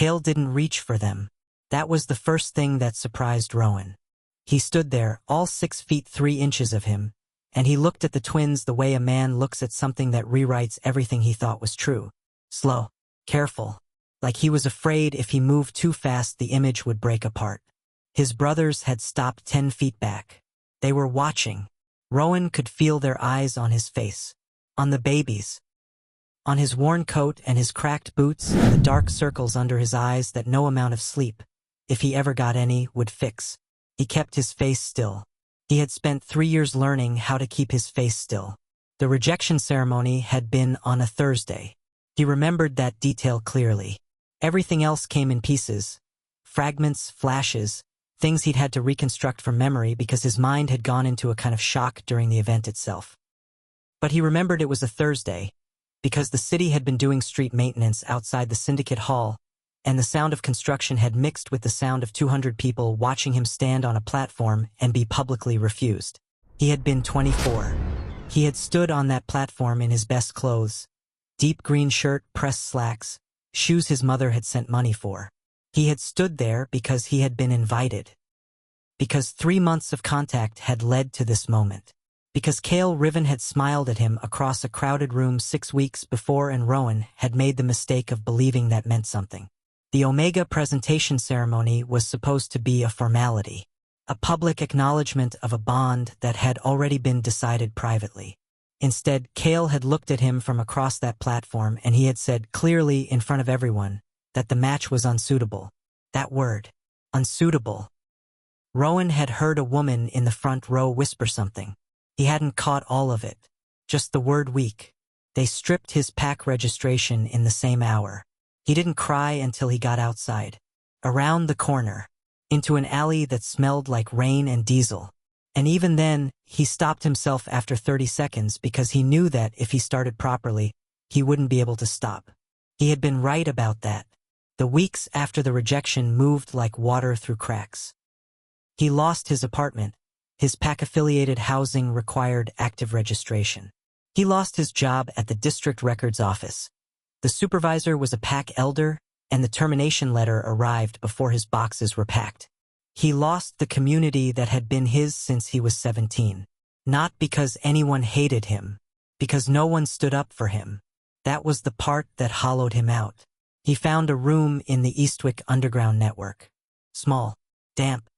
Kael didn't reach for them. That was the first thing that surprised Rowan. He stood there, all 6 feet 3 inches of him, and he looked at the twins the way a man looks at something that rewrites everything he thought was true. Slow, careful, like he was afraid if he moved too fast the image would break apart. His brothers had stopped 10 feet back. They were watching. Rowan could feel their eyes on his face, on the baby's, on his worn coat and his cracked boots and the dark circles under his eyes that no amount of sleep, if he ever got any, would fix. He kept his face still. He had spent 3 years learning how to keep his face still. The rejection ceremony had been on a Thursday. He remembered that detail clearly. Everything else came in pieces, fragments, flashes, things he'd had to reconstruct from memory because his mind had gone into a kind of shock during the event itself. But he remembered it was a Thursday, because the city had been doing street maintenance outside the Syndicate Hall, and the sound of construction had mixed with the sound of 200 people watching him stand on a platform and be publicly refused. He had been 24. He had stood on that platform in his best clothes, deep green shirt, pressed slacks, shoes his mother had sent money for. He had stood there because he had been invited. Because 3 months of contact had led to this moment. Because Kael Riven had smiled at him across a crowded room 6 weeks before and Rowan had made the mistake of believing that meant something. The Omega presentation ceremony was supposed to be a formality, a public acknowledgement of a bond that had already been decided privately. Instead, Kael had looked at him from across that platform and he had said clearly in front of everyone that the match was unsuitable. That word, unsuitable. Rowan had heard a woman in the front row whisper something. He hadn't caught all of it, just the word weak. They stripped his pack registration in the same hour. He didn't cry until he got outside, around the corner, into an alley that smelled like rain and diesel. And even then, he stopped himself after 30 seconds because he knew that if he started properly, he wouldn't be able to stop. He had been right about that. The weeks after the rejection moved like water through cracks. He lost his apartment. His PAC-affiliated housing required active registration. He lost his job at the district records office. The supervisor was a PAC elder, and the termination letter arrived before his boxes were packed. He lost the community that had been his since he was 17. Not because anyone hated him, because no one stood up for him. That was the part that hollowed him out. He found a room in the Eastwick Underground network. Small, damp,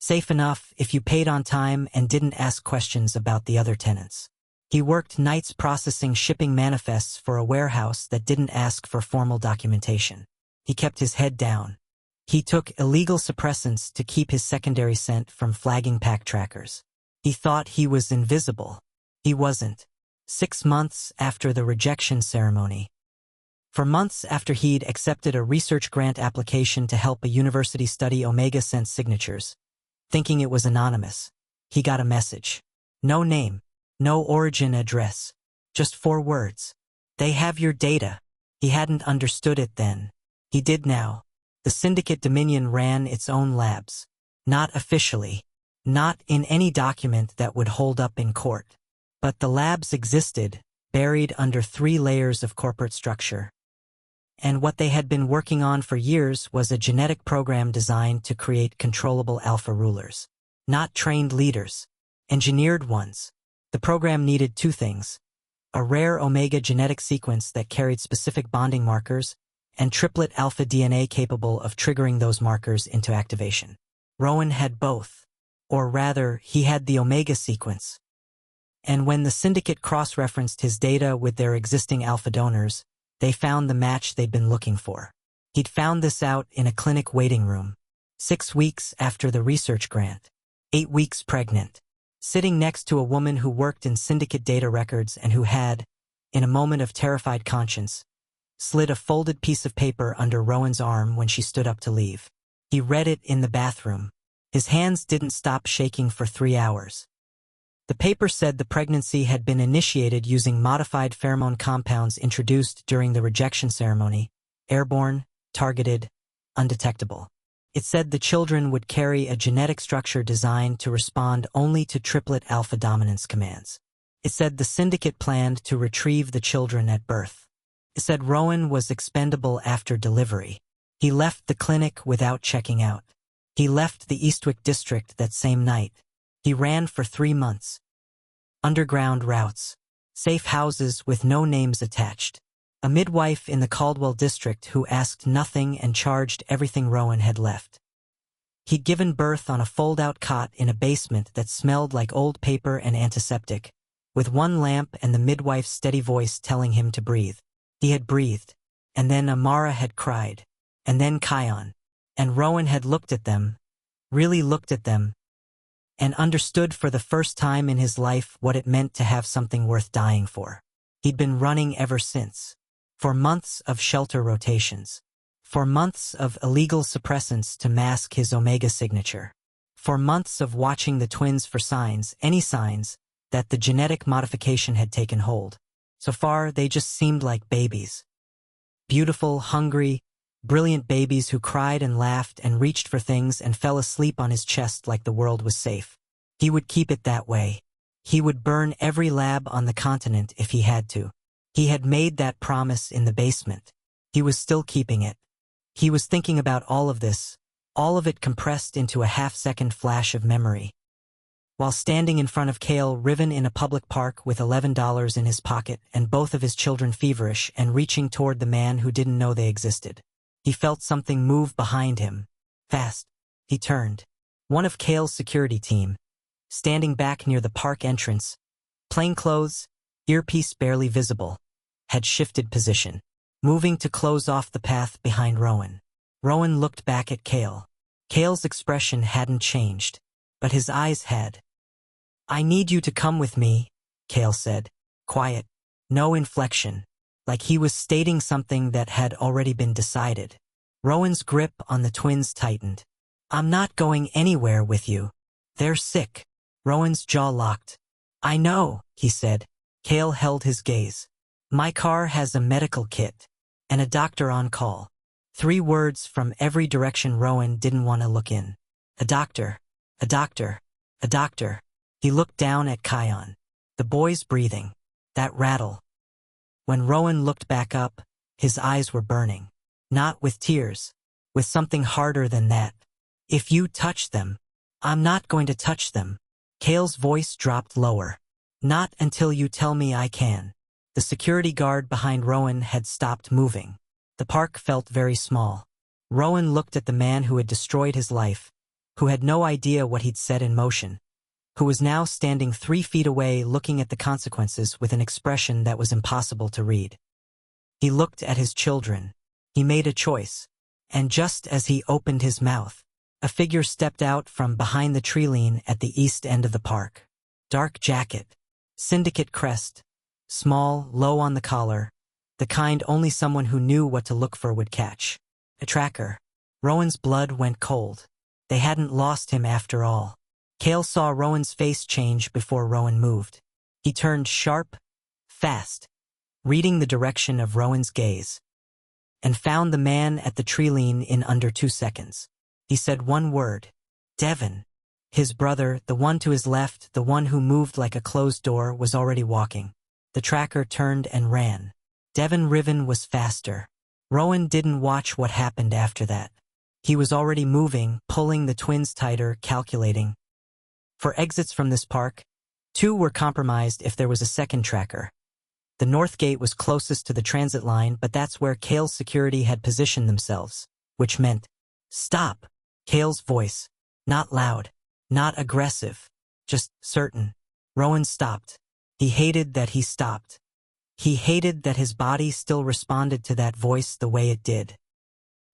safe enough if you paid on time and didn't ask questions about the other tenants. He worked nights processing shipping manifests for a warehouse that didn't ask for formal documentation. He kept his head down. He took illegal suppressants to keep his secondary scent from flagging pack trackers. He thought he was invisible. He wasn't. 6 months after the rejection ceremony. For months after he'd accepted a research grant application to help a university study Omega sent signatures, thinking it was anonymous, he got a message. No name, no origin address, just 4 words. They have your data. He hadn't understood it then. He did now. The Syndicate Dominion ran its own labs. Not officially. Not in any document that would hold up in court. But the labs existed, buried under 3 layers of corporate structure. And what they had been working on for years was a genetic program designed to create controllable alpha rulers. Not trained leaders. Engineered ones. The program needed 2 things. A rare Omega genetic sequence that carried specific bonding markers, and triplet alpha DNA capable of triggering those markers into activation. Rowan had both. Or rather, he had the Omega sequence. And when the Syndicate cross-referenced his data with their existing alpha donors, they found the match they'd been looking for. He'd found this out in a clinic waiting room. 6 weeks after the research grant. 8 weeks pregnant. Sitting next to a woman who worked in Syndicate data records and who had, in a moment of terrified conscience, slid a folded piece of paper under Rowan's arm when she stood up to leave. He read it in the bathroom. His hands didn't stop shaking for 3 hours. The paper said the pregnancy had been initiated using modified pheromone compounds introduced during the rejection ceremony, airborne, targeted, undetectable. It said the children would carry a genetic structure designed to respond only to triplet alpha dominance commands. It said the Syndicate planned to retrieve the children at birth. It said Rowan was expendable after delivery. He left the clinic without checking out. He left the Eastwick district that same night. He ran for 3 months. Underground routes. Safe houses with no names attached. A midwife in the Caldwell district who asked nothing and charged everything Rowan had left. He'd given birth on a fold-out cot in a basement that smelled like old paper and antiseptic, with one lamp and the midwife's steady voice telling him to breathe. He had breathed, and then Amara had cried, and then Kion, and Rowan had looked at them, really looked at them, and understood for the first time in his life what it meant to have something worth dying for. He'd been running ever since. For months of shelter rotations. For months of illegal suppressants to mask his Omega signature. For months of watching the twins for signs, any signs, that the genetic modification had taken hold. So far, they just seemed like babies. Beautiful, hungry, brilliant babies who cried and laughed and reached for things and fell asleep on his chest like the world was safe. He would keep it that way. He would burn every lab on the continent if he had to. He had made that promise in the basement. He was still keeping it. He was thinking about all of this, all of it compressed into a half-second flash of memory. While standing in front of Kael Riven in a public park with $11 in his pocket and both of his children feverish and reaching toward the man who didn't know they existed. He felt something move behind him. Fast. He turned. One of Kael's security team, standing back near the park entrance, plainclothes, earpiece barely visible, had shifted position, moving to close off the path behind Rowan. Rowan looked back at Kael. Kael's expression hadn't changed, but his eyes had. "I need you to come with me," Kael said, quiet, no inflection, like he was stating something that had already been decided. Rowan's grip on the twins tightened. "I'm not going anywhere with you. They're sick." Rowan's jaw locked. "I know," he said. Kael held his gaze. "My car has a medical kit, and a doctor on call." 3 words from every direction Rowan didn't want to look in. A doctor, a doctor, a doctor. He looked down at Kion. The boy's breathing. That rattle. When Rowan looked back up, his eyes were burning. Not with tears, with something harder than that. "If you touch them, I'm not going to touch them." Kael's voice dropped lower. "Not until you tell me I can." The security guard behind Rowan had stopped moving. The park felt very small. Rowan looked at the man who had destroyed his life, who had no idea what he'd set in motion, who was now standing 3 feet away looking at the consequences with an expression that was impossible to read. He looked at his children. He made a choice. And just as he opened his mouth, a figure stepped out from behind the tree line at the east end of the park. Dark jacket. Syndicate crest. Small, low on the collar. The kind only someone who knew what to look for would catch. A tracker. Rowan's blood went cold. They hadn't lost him after all. Kael saw Rowan's face change before Rowan moved. He turned sharp, fast, reading the direction of Rowan's gaze, and found the man at the tree line in under 2 seconds. He said one word. "Devon." His brother, the one to his left, the one who moved like a closed door, was already walking. The tracker turned and ran. Devon Riven was faster. Rowan didn't watch what happened after that. He was already moving, pulling the twins tighter, calculating. For exits from this park, 2 were compromised if there was a second tracker. The north gate was closest to the transit line, but that's where Kael's security had positioned themselves, which meant, "Stop!" Kael's voice. Not loud, not aggressive, just certain. Rowan stopped. He hated that he stopped. He hated that his body still responded to that voice the way it did.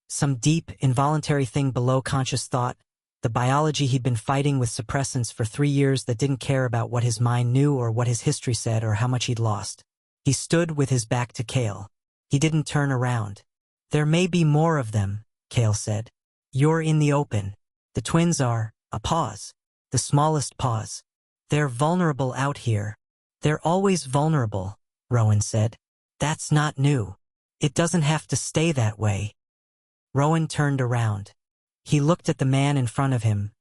Some deep, involuntary thing below conscious thought, the biology he'd been fighting with suppressants for 3 years that didn't care about what his mind knew or what his history said or how much he'd lost. He stood with his back to Kael. He didn't turn around. "There may be more of them," Kael said. "You're in the open. The twins are." A pause. The smallest pause. "They're vulnerable out here." "They're always vulnerable," Rowan said. "That's not new. It doesn't have to stay that way." Rowan turned around. He looked at the man in front of him,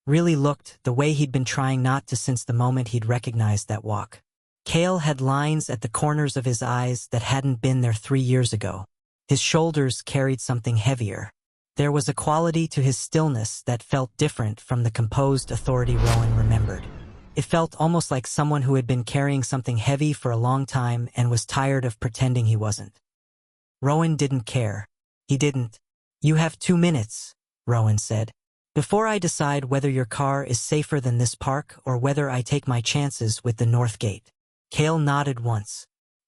really looked the way he'd been trying not to since the moment he'd recognized that walk. Kael had lines at the corners of his eyes that hadn't been there 3 years ago. His shoulders carried something heavier. There was a quality to his stillness that felt different from the composed authority Rowan remembered. It felt almost like someone who had been carrying something heavy for a long time and was tired of pretending he wasn't. Rowan didn't care. He didn't. "You have 2 minutes," Rowan said. "Before I decide whether your car is safer than this park or whether I take my chances with the North Gate." Kael nodded once.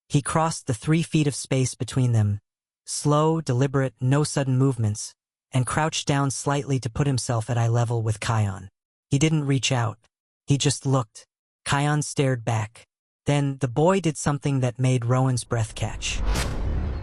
He crossed the 3 feet of space between them, slow, deliberate, no sudden movements, and crouched down slightly to put himself at eye level with Kion. He didn't reach out. He just looked. Kion stared back. Then the boy did something that made Rowan's breath catch.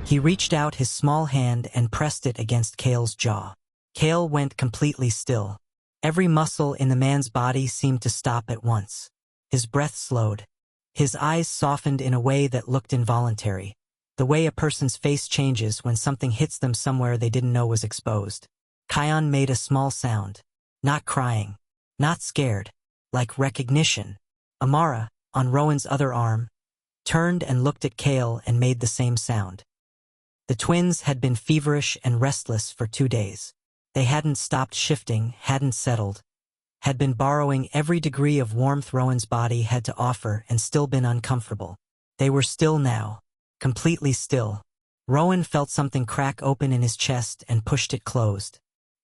He reached out his small hand and pressed it against Kael's jaw. Kael went completely still. Every muscle in the man's body seemed to stop at once. His breath slowed. His eyes softened in a way that looked involuntary, the way a person's face changes when something hits them somewhere they didn't know was exposed. Kion made a small sound. Not crying. Not scared. Like recognition. Amara, on Rowan's other arm, turned and looked at Kael and made the same sound. The twins had been feverish and restless for 2 days. They hadn't stopped shifting, hadn't settled, had been borrowing every degree of warmth Rowan's body had to offer and still been uncomfortable. They were still now, completely still. Rowan felt something crack open in his chest and pushed it closed.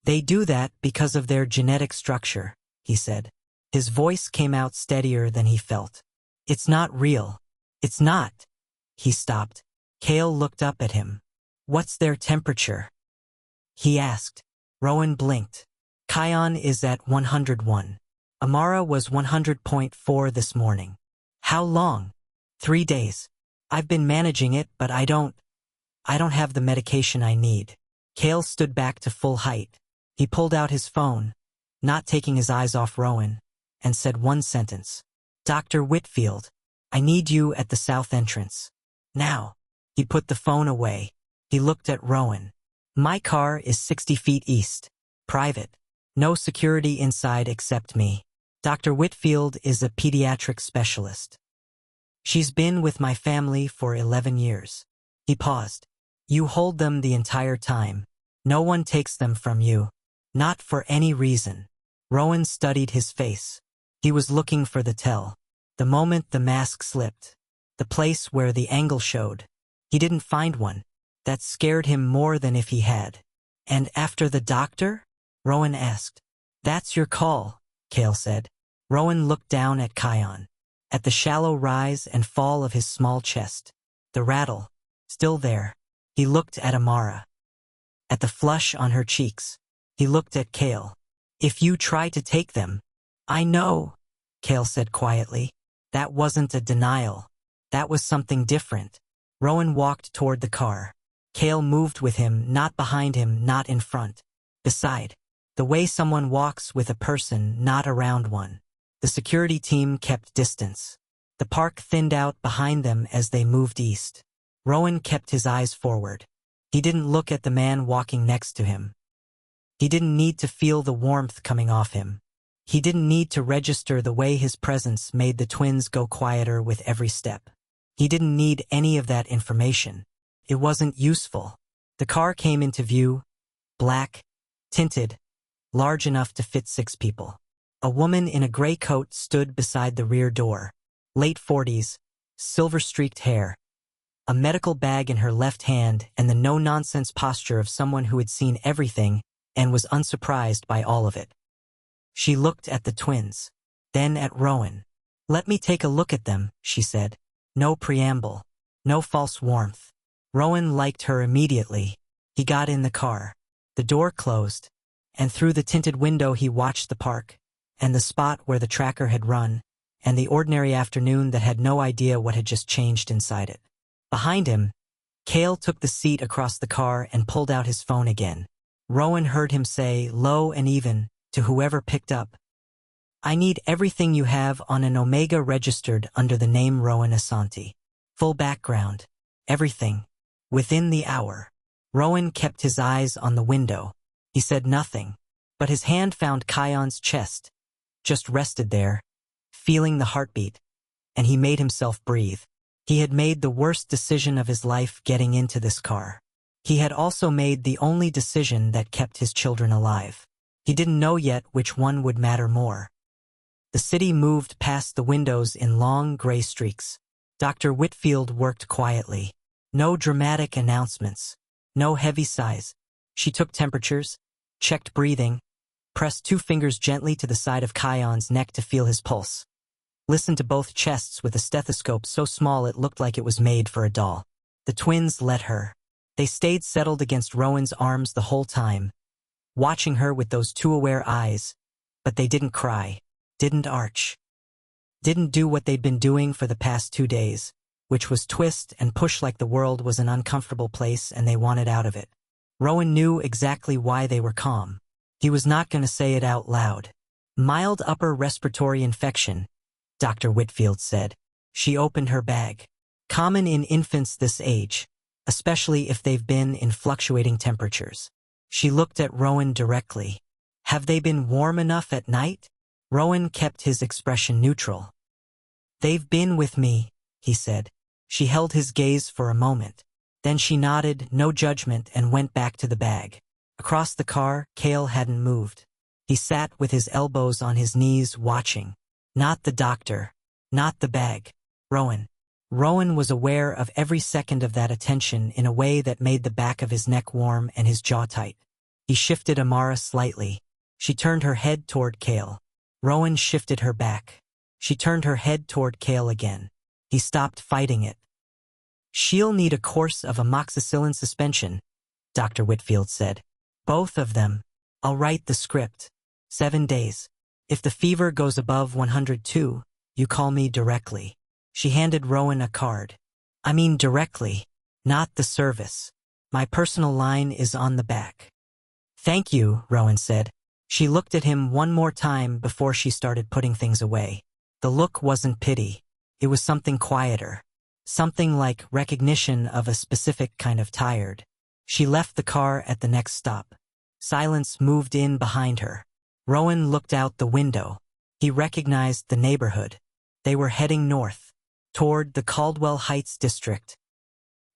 "They do that because of their genetic structure," he said. His voice came out steadier than he felt. "It's not real. It's not." He stopped. Kael looked up at him. "What's their temperature?" he asked. Rowan blinked. "Kion is at 101. Amara was 100.4 this morning." "How long?" 3 days. "I've been managing it, but I don't have the medication I need." Kael stood back to full height. He pulled out his phone, not taking his eyes off Rowan, and said one sentence. "Dr. Whitfield, I need you at the south entrance. Now." He put the phone away. He looked at Rowan. "My car is 60 feet east. Private. No security inside except me. Dr. Whitfield is a pediatric specialist. She's been with my family for 11 years. He paused. "You hold them the entire time. No one takes them from you. Not for any reason." Rowan studied his face. He was looking for the tell. The moment the mask slipped. The place where the angle showed. He didn't find one. That scared him more than if he had. "And after the doctor?" Rowan asked. "That's your call," Kael said. Rowan looked down at Kion. At the shallow rise and fall of his small chest. The rattle. Still there. He looked at Amara. At the flush on her cheeks. He looked at Kael. "If you try to take them." "I know," Kael said quietly. That wasn't a denial. That was something different. Rowan walked toward the car. Kael moved with him, not behind him, not in front. Beside. The way someone walks with a person, not around one. The security team kept distance. The park thinned out behind them as they moved east. Rowan kept his eyes forward. He didn't look at the man walking next to him. He didn't need to feel the warmth coming off him. He didn't need to register the way his presence made the twins go quieter with every step. He didn't need any of that information. It wasn't useful. The car came into view, black, tinted, large enough to fit 6 people. A woman in a gray coat stood beside the rear door. Late 40s, silver-streaked hair. A medical bag in her left hand and the no-nonsense posture of someone who had seen everything and was unsurprised by all of it. She looked at the twins, then at Rowan. "Let me take a look at them," she said. No preamble. No false warmth. Rowan liked her immediately. He got in the car. The door closed, and through the tinted window he watched the park, and the spot where the tracker had run, and the ordinary afternoon that had no idea what had just changed inside it. Behind him, Kael took the seat across the car and pulled out his phone again. Rowan heard him say, low and even, to whoever picked up, "I need everything you have on an Omega registered under the name Rowan Asante. Full background. Everything. Within the hour." Rowan kept his eyes on the window. He said nothing, but his hand found Kion's chest, just rested there, feeling the heartbeat, and he made himself breathe. He had made the worst decision of his life getting into this car. He had also made the only decision that kept his children alive. He didn't know yet which one would matter more. The city moved past the windows in long gray streaks. Dr. Whitfield worked quietly. No dramatic announcements. No heavy sighs. She took temperatures, checked breathing, pressed 2 fingers gently to the side of Kael's neck to feel his pulse. Listened to both chests with a stethoscope so small it looked like it was made for a doll. The twins let her. They stayed settled against Rowan's arms the whole time, watching her with those 2 aware eyes, but they didn't cry, didn't arch, didn't do what they'd been doing for the past 2 days, which was twist and push like the world was an uncomfortable place and they wanted out of it. Rowan knew exactly why they were calm. He was not going to say it out loud. Mild upper respiratory infection, Dr. Whitfield said. She opened her bag. Common in infants this age, especially if they've been in fluctuating temperatures. She looked at Rowan directly. Have they been warm enough at night? Rowan kept his expression neutral. They've been with me, he said. She held his gaze for a moment. Then she nodded, no judgment, and went back to the bag. Across the car, Kael hadn't moved. He sat with his elbows on his knees, watching. Not the doctor. Not the bag. Rowan. Rowan was aware of every second of that attention in a way that made the back of his neck warm and his jaw tight. He shifted Amara slightly. She turned her head toward Kael. Rowan shifted her back. She turned her head toward Kael again. He stopped fighting it. She'll need a course of amoxicillin suspension, Dr. Whitfield said. Both of them. I'll write the script. 7 days. If the fever goes above 102, you call me directly. She handed Rowan a card. I mean directly, not the service. My personal line is on the back. Thank you, Rowan said. She looked at him one more time before she started putting things away. The look wasn't pity. It was something quieter. Something like recognition of a specific kind of tired. She left the car at the next stop. Silence moved in behind her. Rowan looked out the window. He recognized the neighborhood. They were heading north, toward the Caldwell Heights district.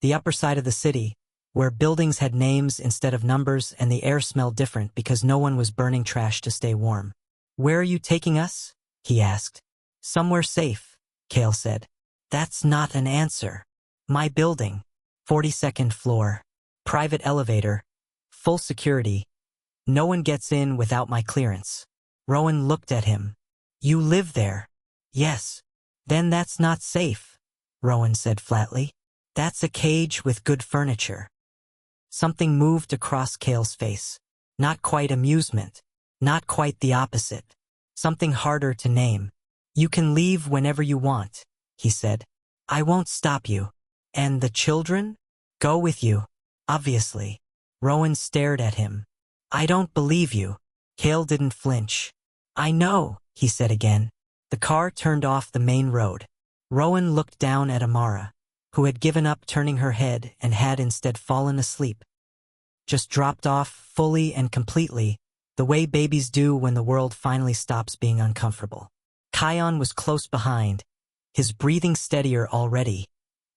The upper side of the city, where buildings had names instead of numbers and the air smelled different because no one was burning trash to stay warm. Where are you taking us? He asked. Somewhere safe, Kael said. That's not an answer. My building. 42nd floor. Private elevator. Full security. No one gets in without my clearance. Rowan looked at him. You live there? Yes. Then that's not safe, Rowan said flatly. That's a cage with good furniture. Something moved across Kael's face. Not quite amusement. Not quite the opposite. Something harder to name. You can leave whenever you want, he said. I won't stop you. And the children? Go with you. Obviously. Rowan stared at him. I don't believe you. Kael didn't flinch. I know, he said again. The car turned off the main road. Rowan looked down at Amara, who had given up turning her head and had instead fallen asleep. Just dropped off fully and completely, the way babies do when the world finally stops being uncomfortable. Kael was close behind, his breathing steadier already,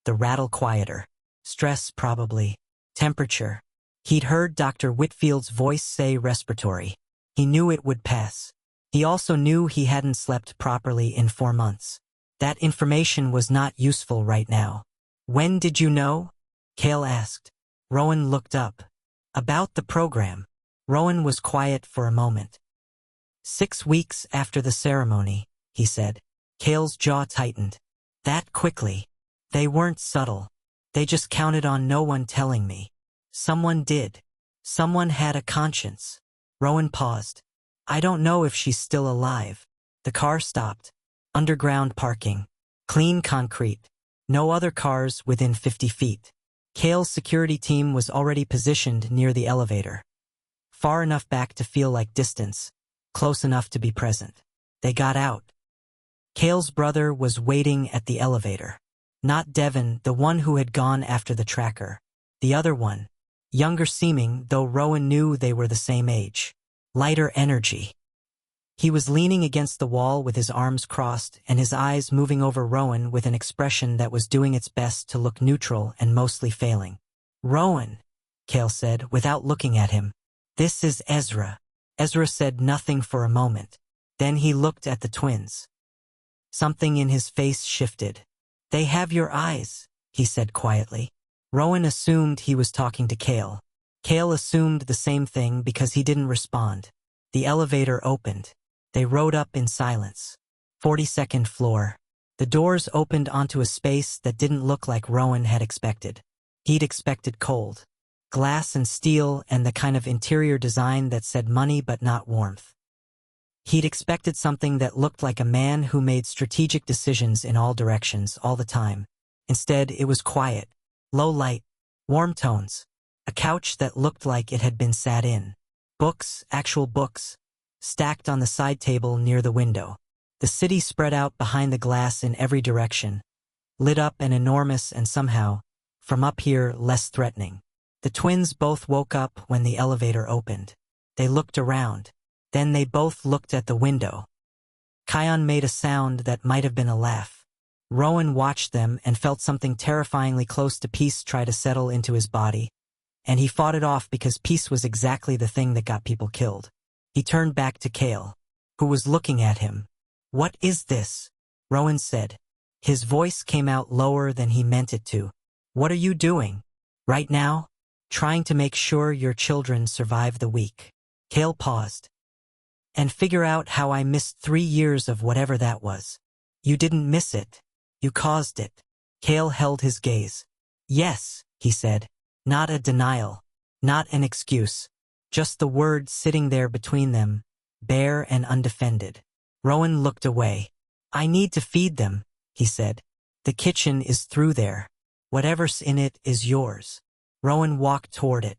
the rattle quieter. Stress, probably. Temperature. He'd heard Dr. Whitfield's voice say respiratory. He knew it would pass. He also knew he hadn't slept properly in 4 months. That information was not useful right now. When did you know? Kael asked. Rowan looked up. About the program. Rowan was quiet for a moment. 6 weeks after the ceremony, he said. Kael's jaw tightened. That quickly. They weren't subtle. They just counted on no one telling me. Someone did. Someone had a conscience. Rowan paused. I don't know if she's still alive. The car stopped. Underground parking. Clean concrete. No other cars within 50 feet. Kael's security team was already positioned near the elevator. Far enough back to feel like distance. Close enough to be present. They got out. Kael's brother was waiting at the elevator. Not Devon, the one who had gone after the tracker. The other one. Younger seeming, though Rowan knew they were the same age. Lighter energy. He was leaning against the wall with his arms crossed and his eyes moving over Rowan with an expression that was doing its best to look neutral and mostly failing. Rowan, Kael said, without looking at him. This is Ezra. Ezra said nothing for a moment. Then he looked at the twins. Something in his face shifted. They have your eyes, he said quietly. Rowan assumed he was talking to Kael. Kael assumed the same thing because he didn't respond. The elevator opened. They rode up in silence. 42nd floor. The doors opened onto a space that didn't look like Rowan had expected. He'd expected cold. Glass and steel and the kind of interior design that said money but not warmth. He'd expected something that looked like a man who made strategic decisions in all directions all the time. Instead, it was quiet, low light, warm tones, a couch that looked like it had been sat in. Books, actual books, stacked on the side table near the window. The city spread out behind the glass in every direction, lit up and enormous and somehow, from up here, less threatening. The twins both woke up when the elevator opened. They looked around. Then they both looked at the window. Kael made a sound that might have been a laugh. Rowan watched them and felt something terrifyingly close to peace try to settle into his body, and he fought it off because peace was exactly the thing that got people killed. He turned back to Kael, who was looking at him. "What is this?" Rowan said. His voice came out lower than he meant it to. "What are you doing? Right now? Trying to make sure your children survive the week." Kael paused. "And figure out how I missed 3 years of whatever that was." "You didn't miss it. You caused it." Kael held his gaze. "Yes," he said. Not a denial. Not an excuse. Just the word sitting there between them, bare and undefended. Rowan looked away. "I need to feed them," he said. "The kitchen is through there. Whatever's in it is yours." Rowan walked toward it.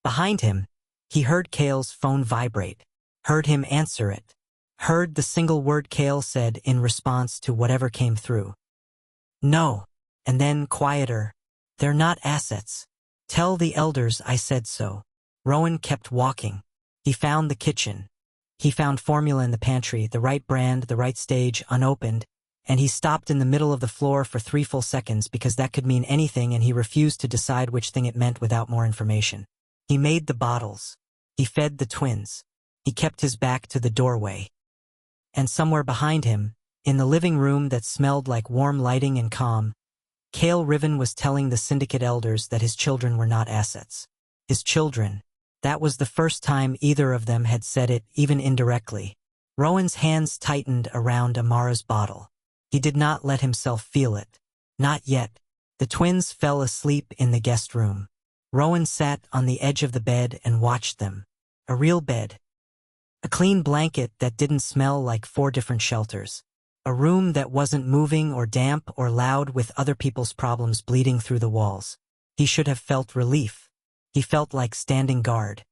Behind him, he heard Kael's phone vibrate. Heard him answer it. Heard the single word Kael said in response to whatever came through. "No." And then quieter. "They're not assets. Tell the elders I said so." Rowan kept walking. He found the kitchen. He found formula in the pantry, the right brand, the right stage, unopened, and he stopped in the middle of the floor for 3 full seconds because that could mean anything and he refused to decide which thing it meant without more information. He made the bottles. He fed the twins. He kept his back to the doorway. And somewhere behind him, in the living room that smelled like warm lighting and calm, Kael Riven was telling the Syndicate elders that his children were not assets. His children. That was the first time either of them had said it, even indirectly. Rowan's hands tightened around Amara's bottle. He did not let himself feel it. Not yet. The twins fell asleep in the guest room. Rowan sat on the edge of the bed and watched them. A real bed. A clean blanket that didn't smell like 4 different shelters. A room that wasn't moving or damp or loud with other people's problems bleeding through the walls. He should have felt relief. He felt like standing guard.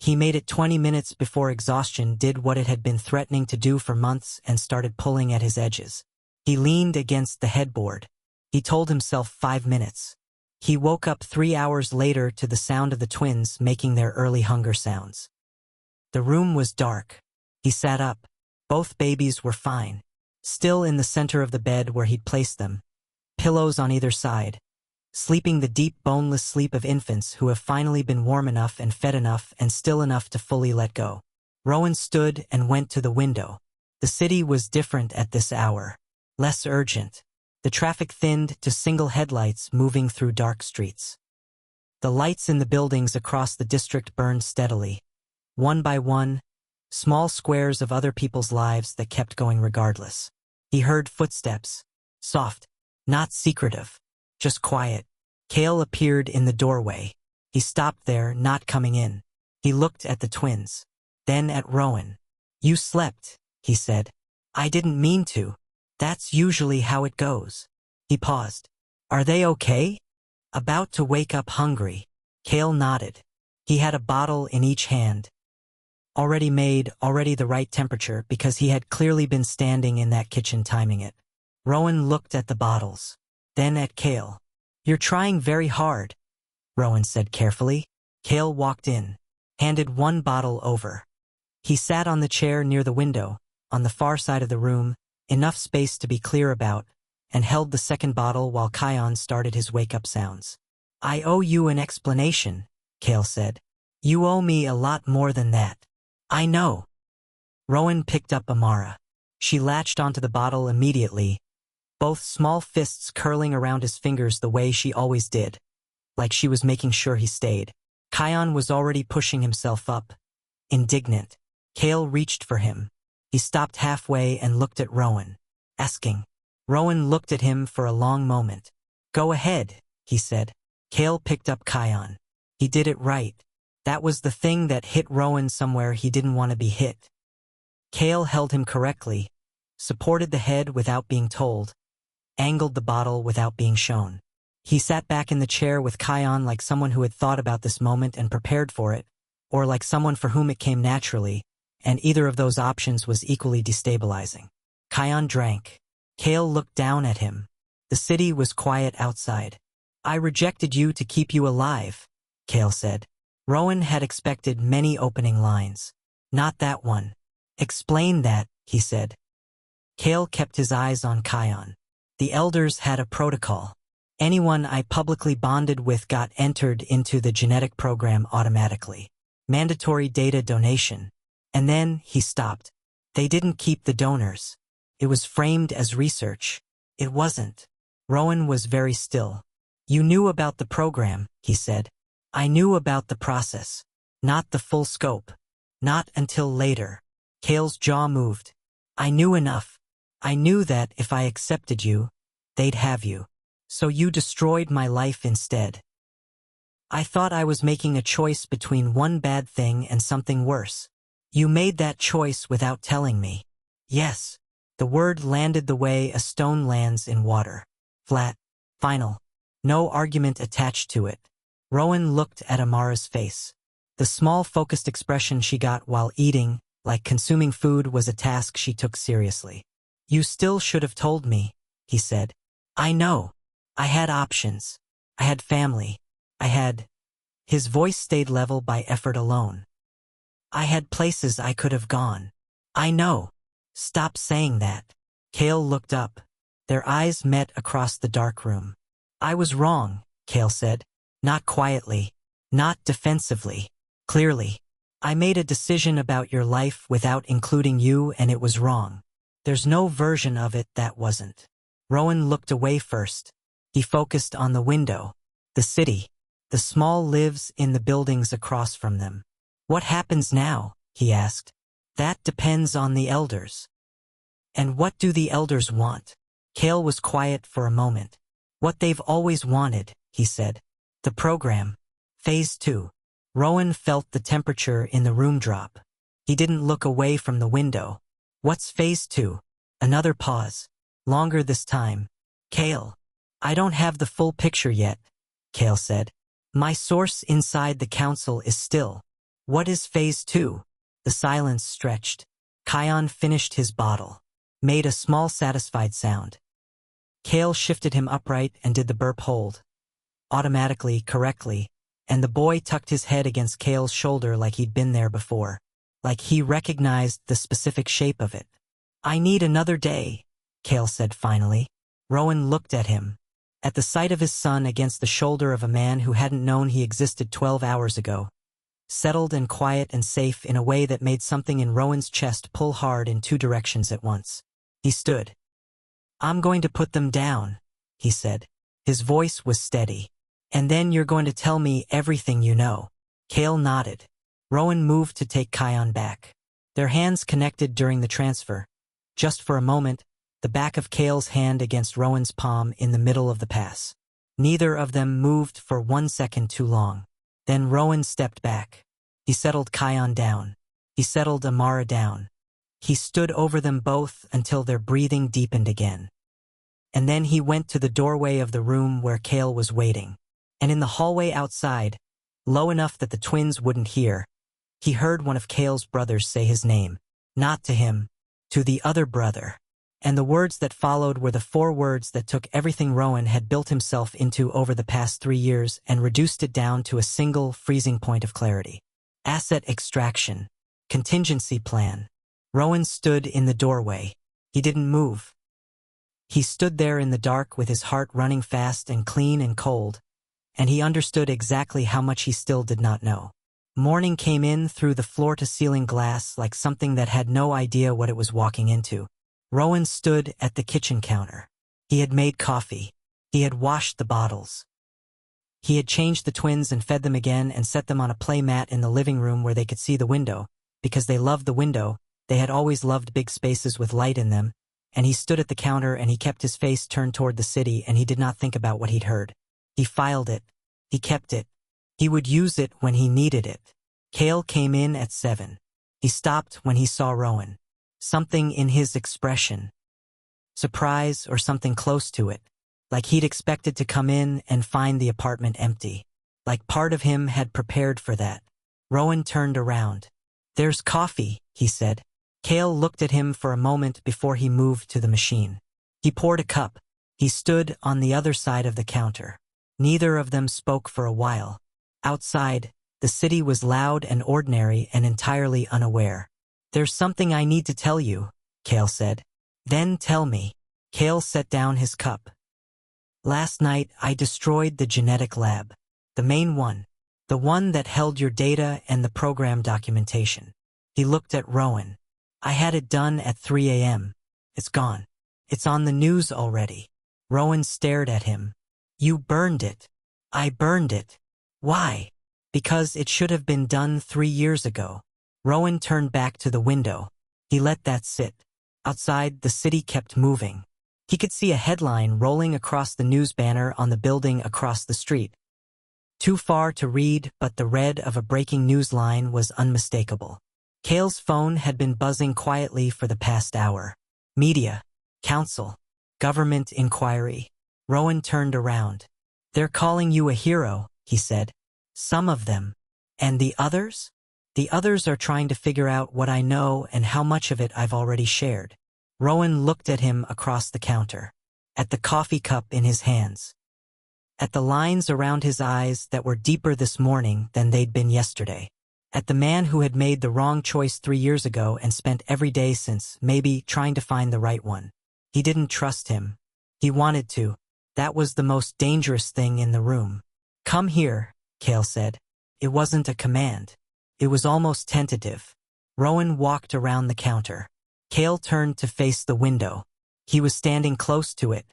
He made it 20 minutes before exhaustion did what it had been threatening to do for months and started pulling at his edges. He leaned against the headboard. He told himself 5 minutes. He woke up 3 hours later to the sound of the twins making their early hunger sounds. The room was dark. He sat up. Both babies were fine. Still in the center of the bed where he'd placed them. Pillows on either side. Sleeping the deep boneless sleep of infants who have finally been warm enough and fed enough and still enough to fully let go. Rowan stood and went to the window. The city was different at this hour. Less urgent. The traffic thinned to single headlights moving through dark streets. The lights in the buildings across the district burned steadily. One by one, small squares of other people's lives that kept going regardless. He heard footsteps. Soft. Not secretive. Just quiet. Kael appeared in the doorway. He stopped there, not coming in. He looked at the twins. Then at Rowan. "You slept," he said. "I didn't mean to. That's usually how it goes." He paused. "Are they okay?" "About to wake up hungry." Kael nodded. He had a bottle in each hand. Already made, already the right temperature because he had clearly been standing in that kitchen timing it. Rowan looked at the bottles. Then at Kael. "You're trying very hard," Rowan said carefully. Kael walked in, handed one bottle over. He sat on the chair near the window, on the far side of the room, enough space to be clear about, and held the second bottle while Kael started his wake-up sounds. "I owe you an explanation," Kael said. You owe me a lot more than that. I know. Rowan picked up Amara. She latched onto the bottle immediately, both small fists curling around his fingers the way she always did, like she was making sure he stayed. Kion was already pushing himself up, indignant. Kael reached for him. He stopped halfway and looked at Rowan, asking. Rowan looked at him for a long moment. Go ahead, he said. Kael picked up Kion. He did it right. That was the thing that hit Rowan somewhere he didn't want to be hit. Kael held him correctly, supported the head without being told, angled the bottle without being shown. He sat back in the chair with Kion like someone who had thought about this moment and prepared for it, or like someone for whom it came naturally, and either of those options was equally destabilizing. Kion drank. Kael looked down at him. The city was quiet outside. I rejected you to keep you alive, Kael said. Rowan had expected many opening lines. Not that one. Explain that, he said. Kael kept his eyes on Kion. The elders had a protocol. Anyone I publicly bonded with got entered into the genetic program automatically. Mandatory data donation. And then he stopped. They didn't keep the donors. It was framed as research. It wasn't. Rowan was very still. You knew about the program, he said. I knew about the process. Not the full scope. Not until later. Kael's jaw moved. I knew enough. I knew that if I accepted you, they'd have you. So you destroyed my life instead. I thought I was making a choice between one bad thing and something worse. You made that choice without telling me. Yes. The word landed the way a stone lands in water. Flat. Final. No argument attached to it. Rowan looked at Amara's face. The small focused expression she got while eating, like consuming food, was a task she took seriously. You still should have told me, he said. I know. I had options. I had family. I had... His voice stayed level by effort alone. I had places I could have gone. I know. Stop saying that. Kael looked up. Their eyes met across the dark room. I was wrong, Kael said. Not quietly. Not defensively. Clearly. I made a decision about your life without including you, and it was wrong. There's no version of it that wasn't. Rowan looked away first. He focused on the window. The city. The small lives in the buildings across from them. What happens now? He asked. That depends on the elders. And what do the elders want? Kael was quiet for a moment. What they've always wanted, he said. The program. Phase 2. Rowan felt the temperature in the room drop. He didn't look away from the window. What's Phase 2? Another pause. Longer this time. Kael. I don't have the full picture yet, Kael said. My source inside the council is still. What is Phase 2? The silence stretched. Kion finished his bottle. Made a small satisfied sound. Kael shifted him upright and did the burp hold. Automatically, correctly, and the boy tucked his head against Kael's shoulder like he'd been there before. Like he recognized the specific shape of it. I need another day, Kael said finally. Rowan looked at him. At the sight of his son against the shoulder of a man who hadn't known he existed 12 hours ago. Settled and quiet and safe in a way that made something in Rowan's chest pull hard in two directions at once. He stood. I'm going to put them down, he said. His voice was steady. And then you're going to tell me everything you know. Kael nodded. Rowan moved to take Kion back. Their hands connected during the transfer. Just for a moment, the back of Kael's hand against Rowan's palm in the middle of the pass. Neither of them moved for 1 second too long. Then Rowan stepped back. He settled Kion down. He settled Amara down. He stood over them both until their breathing deepened again. And then he went to the doorway of the room where Kael was waiting. And in the hallway outside, low enough that the twins wouldn't hear, he heard one of Kael's brothers say his name. Not to him, to the other brother. And the words that followed were the 4 words that took everything Rowan had built himself into over the past 3 years and reduced it down to a single, freezing point of clarity. Asset extraction. Contingency plan. Rowan stood in the doorway. He didn't move. He stood there in the dark with his heart running fast and clean and cold, and he understood exactly how much he still did not know. Morning came in through the floor-to-ceiling glass like something that had no idea what it was walking into. Rowan stood at the kitchen counter. He had made coffee. He had washed the bottles. He had changed the twins and fed them again and set them on a play mat in the living room where they could see the window. Because they loved the window, they had always loved big spaces with light in them, and he stood at the counter and he kept his face turned toward the city and he did not think about what he'd heard. He filed it. He kept it. He would use it when he needed it. Kael came in at 7. He stopped when he saw Rowan. Something in his expression. Surprise or something close to it. Like he'd expected to come in and find the apartment empty. Like part of him had prepared for that. Rowan turned around. "There's coffee," he said. Kael looked at him for a moment before he moved to the machine. He poured a cup. He stood on the other side of the counter. Neither of them spoke for a while. Outside, the city was loud and ordinary and entirely unaware. "There's something I need to tell you," Kael said. "Then tell me." Kael set down his cup. "Last night I destroyed the genetic lab. The main one. The one that held your data and the program documentation." He looked at Rowan. "I had it done at 3 a.m. It's gone. It's on the news already." Rowan stared at him. "You burned it." "I burned it." "Why?" "Because it should have been done 3 years ago." Rowan turned back to the window. He let that sit. Outside, the city kept moving. He could see a headline rolling across the news banner on the building across the street. Too far to read, but the red of a breaking news line was unmistakable. Kael's phone had been buzzing quietly for the past hour. Media, council, government inquiry. Rowan turned around. "They're calling you a hero," he said. "Some of them. And the others?" "The others are trying to figure out what I know and how much of it I've already shared." Rowan looked at him across the counter. At the coffee cup in his hands. At the lines around his eyes that were deeper this morning than they'd been yesterday. At the man who had made the wrong choice 3 years ago and spent every day since, maybe, trying to find the right one. He didn't trust him. He wanted to. That was the most dangerous thing in the room. "Come here," Kael said. It wasn't a command. It was almost tentative. Rowan walked around the counter. Kael turned to face the window. He was standing close to it.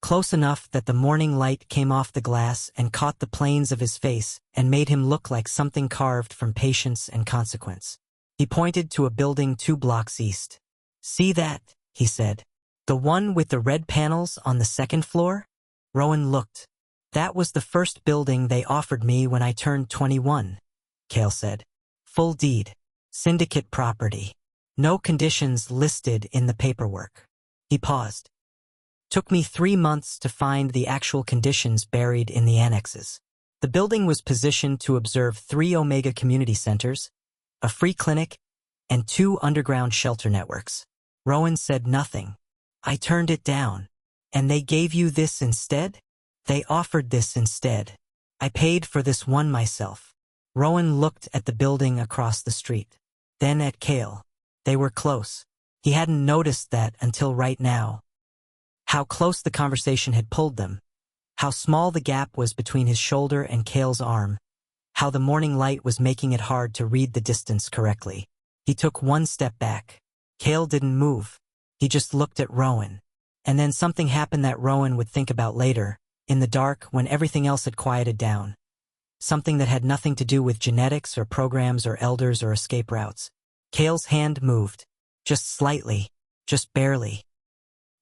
Close enough that the morning light came off the glass and caught the planes of his face and made him look like something carved from patience and consequence. He pointed to a building 2 blocks east. "See that?" he said. "The one with the red panels on the 2nd floor?" Rowan looked. "That was the first building they offered me when I turned 21, Kael said. "Full deed. Syndicate property. No conditions listed in the paperwork." He paused. "Took me 3 months to find the actual conditions buried in the annexes." The building was positioned to observe 3 Omega community centers, a free clinic, and 2 underground shelter networks. Rowan said nothing. "I turned it down. And they gave you this instead?" "They offered this instead. I paid for this one myself." Rowan looked at the building across the street. Then at Kael. They were close. He hadn't noticed that until right now. How close the conversation had pulled them. How small the gap was between his shoulder and Kael's arm. How the morning light was making it hard to read the distance correctly. He took 1 step back. Kael didn't move. He just looked at Rowan. And then something happened that Rowan would think about later, in the dark when everything else had quieted down. Something that had nothing to do with genetics or programs or elders or escape routes. Kael's hand moved. Just slightly. Just barely.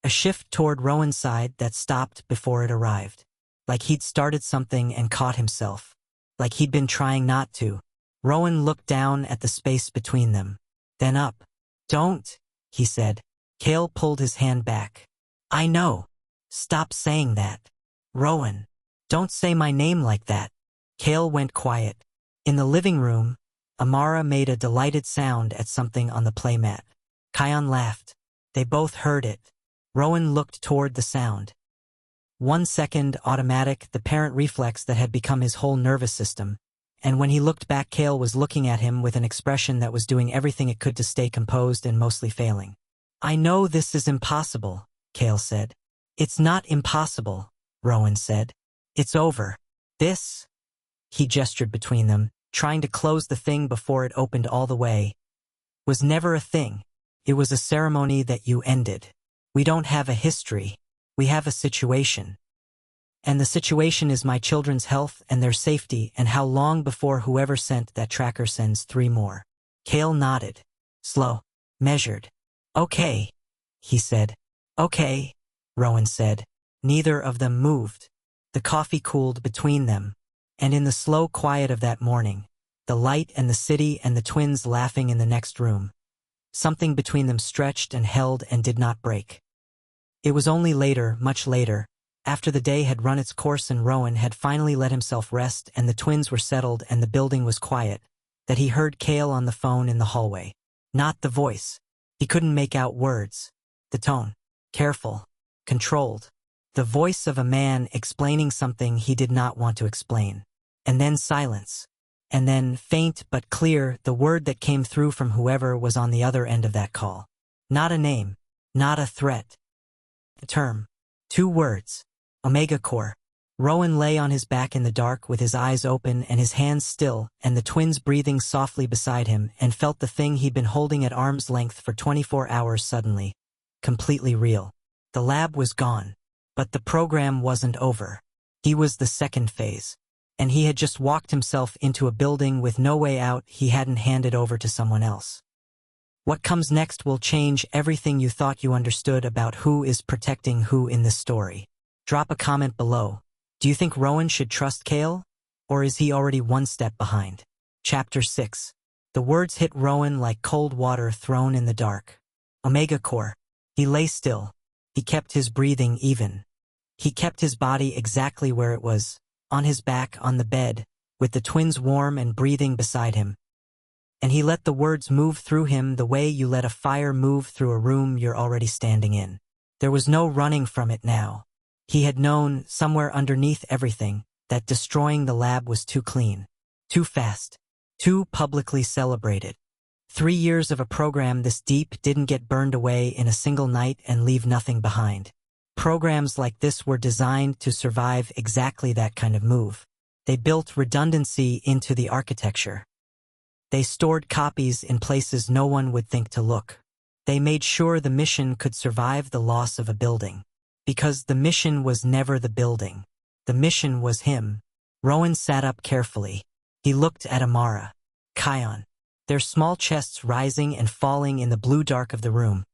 A shift toward Rowan's side that stopped before it arrived. Like he'd started something and caught himself. Like he'd been trying not to. Rowan looked down at the space between them. Then up. "Don't," he said. Kael pulled his hand back. "I know. Stop saying that. Rowan. Don't say my name like that." Kael went quiet. In the living room, Amara made a delighted sound at something on the playmat. Kion laughed. They both heard it. Rowan looked toward the sound. 1 second, automatic, the parent reflex that had become his whole nervous system. And when he looked back, Kael was looking at him with an expression that was doing everything it could to stay composed and mostly failing. "I know this is impossible," Kael said. "It's not impossible," Rowan said. "It's over." This, he gestured between them, trying to close the thing before it opened all the way, was never a thing. It was a ceremony that you ended. We don't have a history. We have a situation. And the situation is my children's health and their safety and how long before whoever sent that tracker sends 3 more. Kael nodded. Slow. Measured. Okay, he said. Okay, Rowan said. Neither of them moved. The coffee cooled between them. And in the slow quiet of that morning, the light and the city and the twins laughing in the next room, something between them stretched and held and did not break. It was only later, much later, after the day had run its course and Rowan had finally let himself rest and the twins were settled and the building was quiet, that he heard Kael on the phone in the hallway. Not the voice. He couldn't make out words. The tone. Careful. Controlled. The voice of a man explaining something he did not want to explain. And then silence. And then, faint but clear, the word that came through from whoever was on the other end of that call. Not a name. Not a threat. A term. 2 words. Omega Core. Rowan lay on his back in the dark with his eyes open and his hands still, and the twins breathing softly beside him, and felt the thing he'd been holding at arm's length for 24 hours suddenly. Completely real. The lab was gone. But the program wasn't over. He was the second phase. And he had just walked himself into a building with no way out he hadn't handed over to someone else. What comes next will change everything you thought you understood about who is protecting who in this story. Drop a comment below. Do you think Rowan should trust Kael? Or is he already 1 step behind? Chapter 6. The words hit Rowan like cold water thrown in the dark. Omega Core. He lay still. He kept his breathing even. He kept his body exactly where it was, on his back on the bed, with the twins warm and breathing beside him. And he let the words move through him the way you let a fire move through a room you're already standing in. There was no running from it now. He had known, somewhere underneath everything, that destroying the lab was too clean, too fast, too publicly celebrated. 3 years of a program this deep didn't get burned away in a single night and leave nothing behind. Programs like this were designed to survive exactly that kind of move. They built redundancy into the architecture. They stored copies in places no one would think to look. They made sure the mission could survive the loss of a building. Because the mission was never the building. The mission was him. Rowan sat up carefully. He looked at Amara. Kion. Their small chests rising and falling in the blue dark of the room.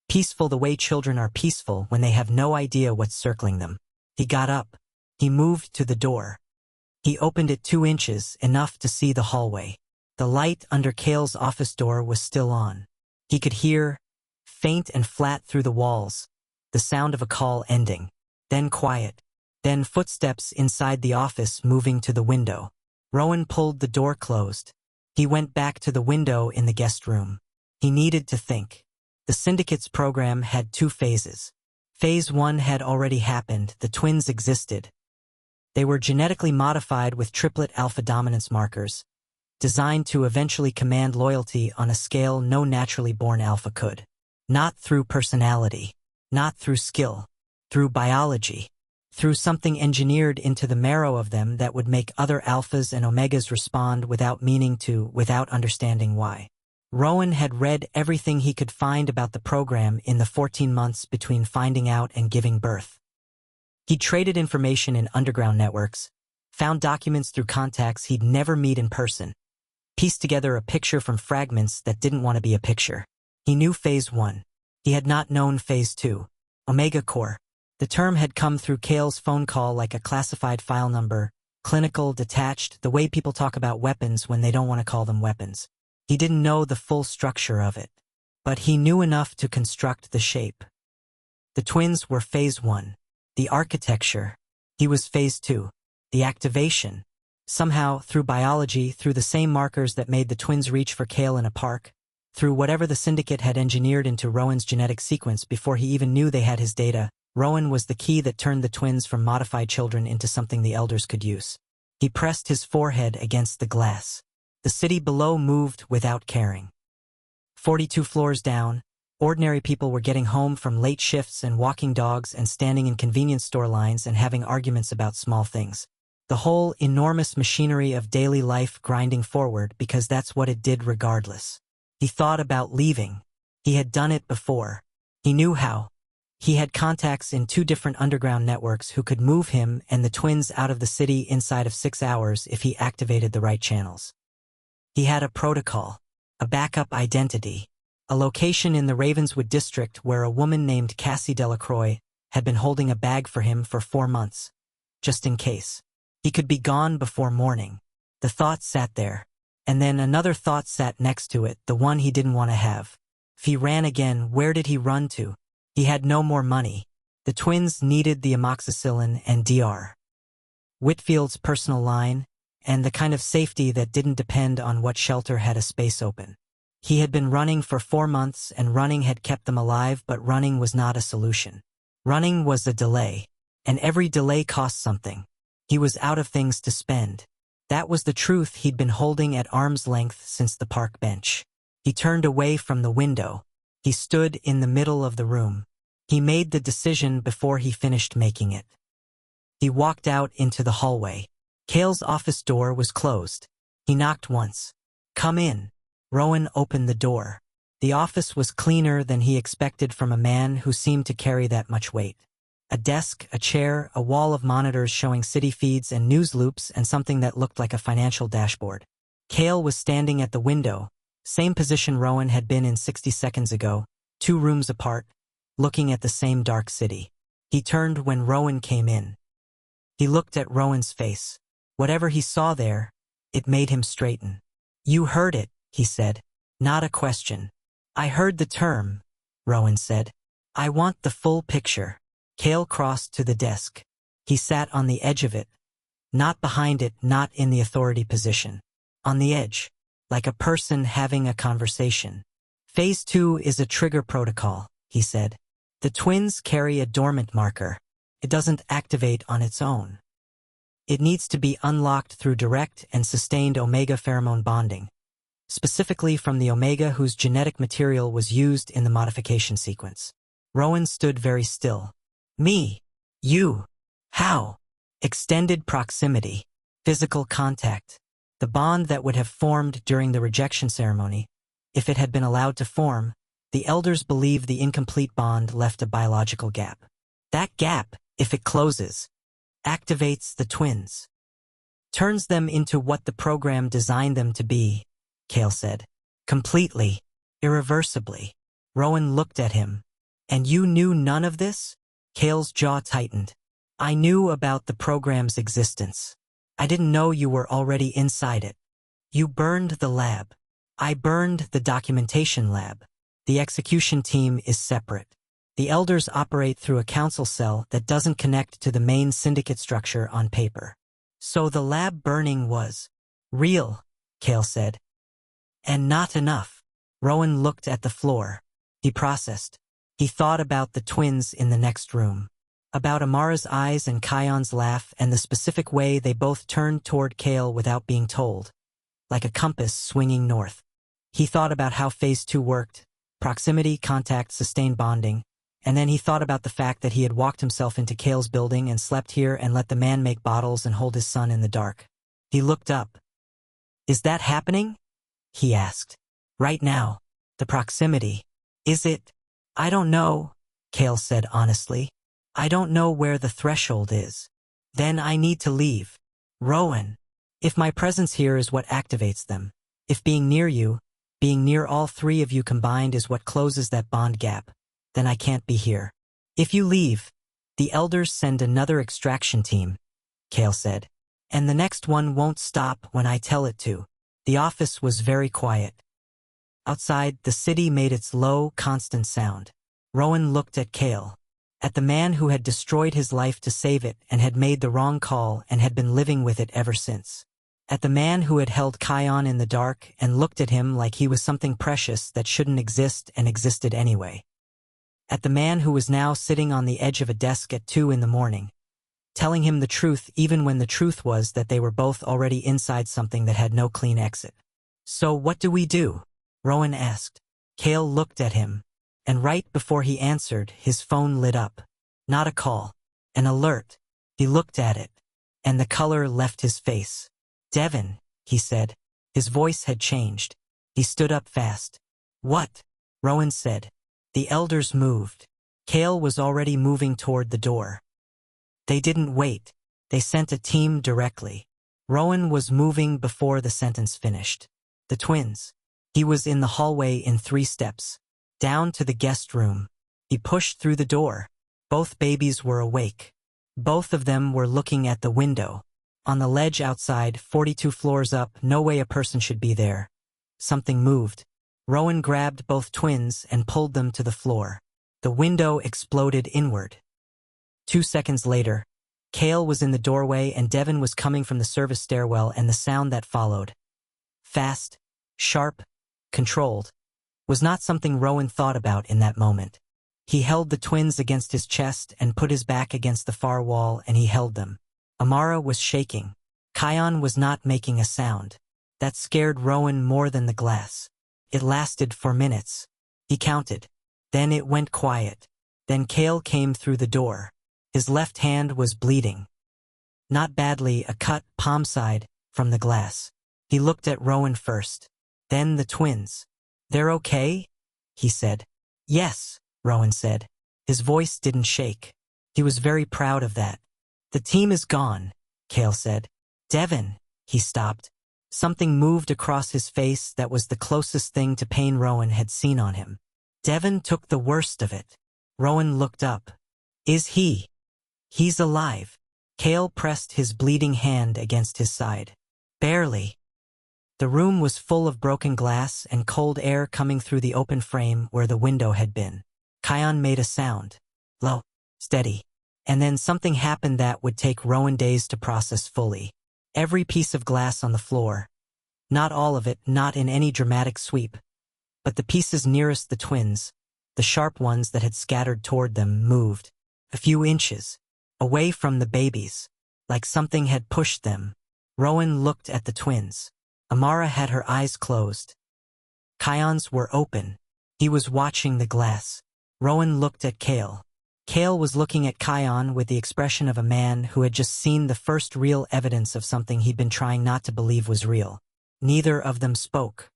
Peaceful the way children are peaceful when they have no idea what's circling them. He got up. He moved to the door. He opened it 2 inches, enough to see the hallway. The light under Kael's office door was still on. He could hear, faint and flat through the walls, the sound of a call ending. Then quiet. Then footsteps inside the office moving to the window. Rowan pulled the door closed. He went back to the window in the guest room. He needed to think. The Syndicate's program had 2 phases. Phase 1 had already happened. The twins existed. They were genetically modified with triplet alpha dominance markers, designed to eventually command loyalty on a scale no naturally born alpha could. Not through personality. Not through skill. Through biology. Through something engineered into the marrow of them that would make other alphas and omegas respond without meaning to, without understanding why. Rowan had read everything he could find about the program in the 14 months between finding out and giving birth. He traded information in underground networks, found documents through contacts he'd never meet in person, pieced together a picture from fragments that didn't want to be a picture. He knew Phase 1. He had not known Phase 2. Omega Core. The term had come through Kael's phone call like a classified file number, clinical, detached, the way people talk about weapons when they don't want to call them weapons. He didn't know the full structure of it, but he knew enough to construct the shape. The twins were Phase 1. The architecture. He was Phase 2. The activation. Somehow, through biology, through the same markers that made the twins reach for Kael in a park, through whatever the Syndicate had engineered into Rowan's genetic sequence before he even knew they had his data, Rowan was the key that turned the twins from modified children into something the elders could use. He pressed his forehead against the glass. The city below moved without caring. 42 floors down, ordinary people were getting home from late shifts and walking dogs and standing in convenience store lines and having arguments about small things. The whole enormous machinery of daily life grinding forward because that's what it did regardless. He thought about leaving. He had done it before. He knew how. He had contacts in 2 different underground networks who could move him and the twins out of the city inside of 6 hours if he activated the right channels. He had a protocol, a backup identity, a location in the Ravenswood district where a woman named Cassie Delacroix had been holding a bag for him for 4 months, just in case. He could be gone before morning. The thought sat there, and then another thought sat next to it, the one he didn't want to have. If he ran again, where did he run to? He had no more money. The twins needed the amoxicillin and Dr. Whitfield's personal line, and the kind of safety that didn't depend on what shelter had a space open. He had been running for 4 months, and running had kept them alive, but running was not a solution. Running was a delay, and every delay cost something. He was out of things to spend. That was the truth he'd been holding at arm's length since the park bench. He turned away from the window. He stood in the middle of the room. He made the decision before he finished making it. He walked out into the hallway. Kael's office door was closed. He knocked once. "Come in." Rowan opened the door. The office was cleaner than he expected from a man who seemed to carry that much weight. A desk, a chair, a wall of monitors showing city feeds and news loops, and something that looked like a financial dashboard. Kael was standing at the window, same position Rowan had been in 60 seconds ago, 2 rooms apart, looking at the same dark city. He turned when Rowan came in. He looked at Rowan's face. Whatever he saw there, it made him straighten. "You heard it," he said. "Not a question." "I heard the term," Rowan said. "I want the full picture." Kael crossed to the desk. He sat on the edge of it. Not behind it, not in the authority position. On the edge, like a person having a conversation. "Phase 2 is a trigger protocol," he said. "The twins carry a dormant marker. It doesn't activate on its own. It needs to be unlocked through direct and sustained omega pheromone bonding, specifically from the omega whose genetic material was used in the modification sequence." Rowan stood very still. "Me? You? How?" "Extended proximity. Physical contact. The bond that would have formed during the rejection ceremony, if it had been allowed to form, the elders believe the incomplete bond left a biological gap. That gap, if it closes, activates the twins. Turns them into what the program designed them to be," Kael said. "Completely. Irreversibly." Rowan looked at him. "And you knew none of this?" Kael's jaw tightened. "I knew about the program's existence. I didn't know you were already inside it. You burned the lab. I burned the documentation lab. The execution team is separate. The elders operate through a council cell that doesn't connect to the main syndicate structure on paper. So the lab burning was real," Kael said. "And not enough." Rowan looked at the floor. He processed. He thought about the twins in the next room. About Amara's eyes and Kion's laugh and the specific way they both turned toward Kael without being told. Like a compass swinging north. He thought about how Phase 2 worked. Proximity, contact, sustained bonding. And then he thought about the fact that he had walked himself into Kael's building and slept here and let the man make bottles and hold his son in the dark. He looked up. "Is that happening?" he asked. "Right now. The proximity. Is it?" "I don't know," Kael said honestly. "I don't know where the threshold is. Then I need to leave. Rowan. If my presence here is what activates them, if being near you, being near all 3 of you combined is what closes that bond gap, then I can't be here. If you leave, the elders send another extraction team," Kael said. "And the next one won't stop when I tell it to." The office was very quiet. Outside, the city made its low, constant sound. Rowan looked at Kael. At the man who had destroyed his life to save it and had made the wrong call and had been living with it ever since. At the man who had held Kion in the dark and looked at him like he was something precious that shouldn't exist and existed anyway. At the man who was now sitting on the edge of a desk at 2 in the morning, telling him the truth even when the truth was that they were both already inside something that had no clean exit. "So what do we do?" Rowan asked. Kael looked at him, and right before he answered, his phone lit up. Not a call. An alert. He looked at it. and the color left his face. "Devin," he said. His voice had changed. He stood up fast. "What?" Rowan said. The elders moved. Kael was already moving toward the door. They didn't wait. They sent a team directly. Rowan was moving before the sentence finished. The twins. He was in the hallway in 3 steps. Down to the guest room. He pushed through the door. Both babies were awake. Both of them were looking at the window. On the ledge outside, 42 floors up, no way a person should be there. Something moved. Rowan grabbed both twins and pulled them to the floor. The window exploded inward. 2 seconds later, Kael was in the doorway and Devin was coming from the service stairwell, and the sound that followed, fast, sharp, controlled, was not something Rowan thought about in that moment. He held the twins against his chest and put his back against the far wall, and he held them. Amara was shaking. Kion was not making a sound. That scared Rowan more than the glass. It lasted for minutes. He counted. Then it went quiet. Then Kael came through the door. His left hand was bleeding. Not badly, a cut, palm side, from the glass. He looked at Rowan first. Then the twins. "They're okay?" he said. "Yes," Rowan said. His voice didn't shake. He was very proud of that. "The team is gone," Kael said. "Devin," he stopped. Something moved across his face that was the closest thing to pain Rowan had seen on him. Devin took the worst of it. Rowan looked up. "Is he?" "He's alive." Kael pressed his bleeding hand against his side. "Barely." The room was full of broken glass and cold air coming through the open frame where the window had been. Kion made a sound. Low, steady. And then something happened that would take Rowan days to process fully. Every piece of glass on the floor. Not all of it, not in any dramatic sweep. But the pieces nearest the twins, the sharp ones that had scattered toward them, moved. A few inches. Away from the babies. Like something had pushed them. Rowan looked at the twins. Amara had her eyes closed. Kion's were open. He was watching the glass. Rowan looked at Kael. Kael was looking at Kion with the expression of a man who had just seen the first real evidence of something he'd been trying not to believe was real. Neither of them spoke.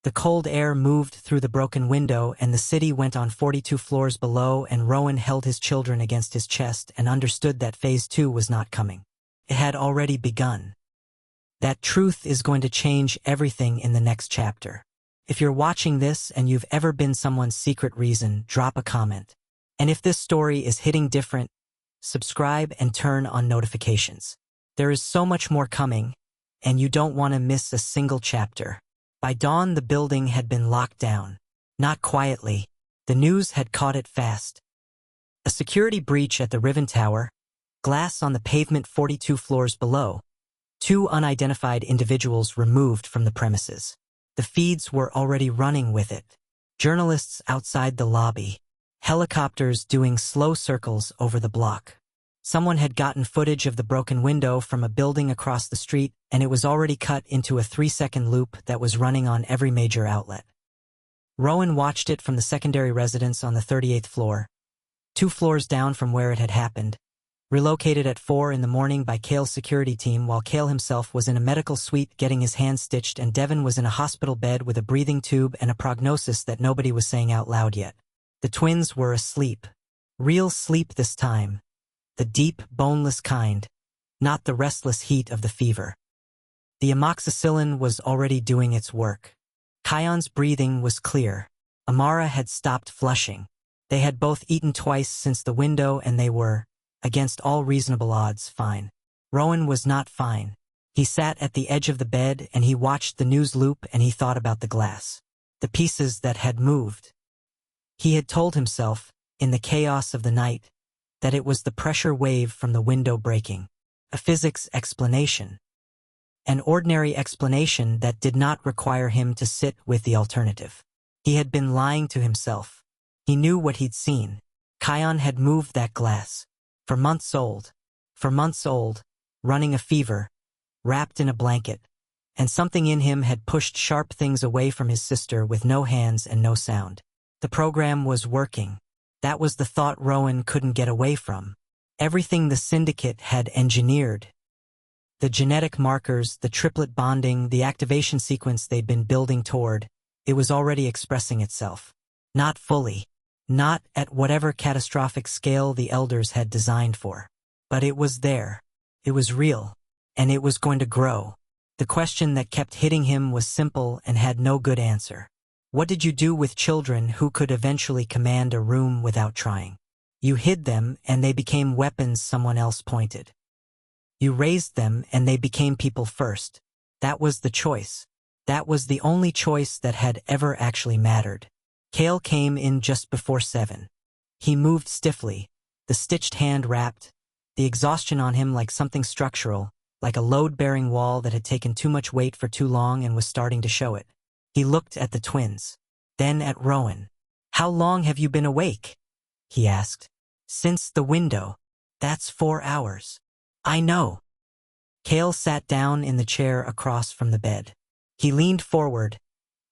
The cold air moved through the broken window, and the city went on 42 floors below, and Rowan held his children against his chest and understood that phase 2 was not coming. It had already begun. That truth is going to change everything in the next chapter. If you're watching this and you've ever been someone's secret reason, drop a comment. And if this story is hitting different, subscribe and turn on notifications. There is so much more coming, and you don't want to miss a single chapter. By dawn, the building had been locked down. Not quietly. The news had caught it fast. A security breach at the Riven Tower, glass on the pavement 42 floors below, 2 unidentified individuals removed from the premises. The feeds were already running with it. Journalists outside the lobby. Helicopters doing slow circles over the block. Someone had gotten footage of the broken window from a building across the street, and it was already cut into a 3-second loop that was running on every major outlet. Rowan watched it from the secondary residence on the 38th floor, 2 floors down from where it had happened, relocated at 4 in the morning by Kael's security team, while Kael himself was in a medical suite getting his hand stitched, and Devin was in a hospital bed with a breathing tube and a prognosis that nobody was saying out loud yet. The twins were asleep. Real sleep this time. The deep, boneless kind, not the restless heat of the fever. The amoxicillin was already doing its work. Kion's breathing was clear. Amara had stopped flushing. They had both eaten twice since the window, and they were, against all reasonable odds, fine. Rowan was not fine. He sat at the edge of the bed and he watched the news loop, and he thought about the glass. The pieces that had moved. He had told himself, in the chaos of the night, that it was the pressure wave from the window breaking. A physics explanation. An ordinary explanation that did not require him to sit with the alternative. He had been lying to himself. He knew what he'd seen. Kion had moved that glass. For months old, running a fever, wrapped in a blanket, and something in him had pushed sharp things away from his sister with no hands and no sound. The program was working. That was the thought Rowan couldn't get away from. Everything the Syndicate had engineered. The genetic markers, the triplet bonding, the activation sequence they'd been building toward, it was already expressing itself. Not fully. Not at whatever catastrophic scale the elders had designed for. But it was there. It was real. And it was going to grow. The question that kept hitting him was simple and had no good answer. What did you do with children who could eventually command a room without trying? You hid them and they became weapons someone else pointed. You raised them and they became people first. That was the choice. That was the only choice that had ever actually mattered. Kael came in just before 7. He moved stiffly, the stitched hand wrapped, the exhaustion on him like something structural, like a load-bearing wall that had taken too much weight for too long and was starting to show it. He looked at the twins, then at Rowan. "How long have you been awake?" he asked. "Since the window. That's 4 hours." "I know." Kael sat down in the chair across from the bed. He leaned forward,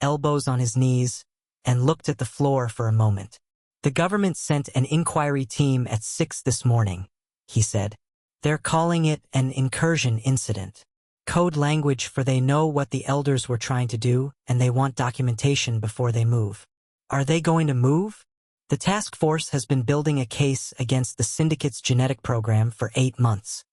elbows on his knees, and looked at the floor for a moment. "The government sent an inquiry team at 6 this morning," he said. "They're calling it an incursion incident. Code language for they know what the elders were trying to do and they want documentation before they move." "Are they going to move?" "The task force has been building a case against the Syndicate's genetic program for 8 months.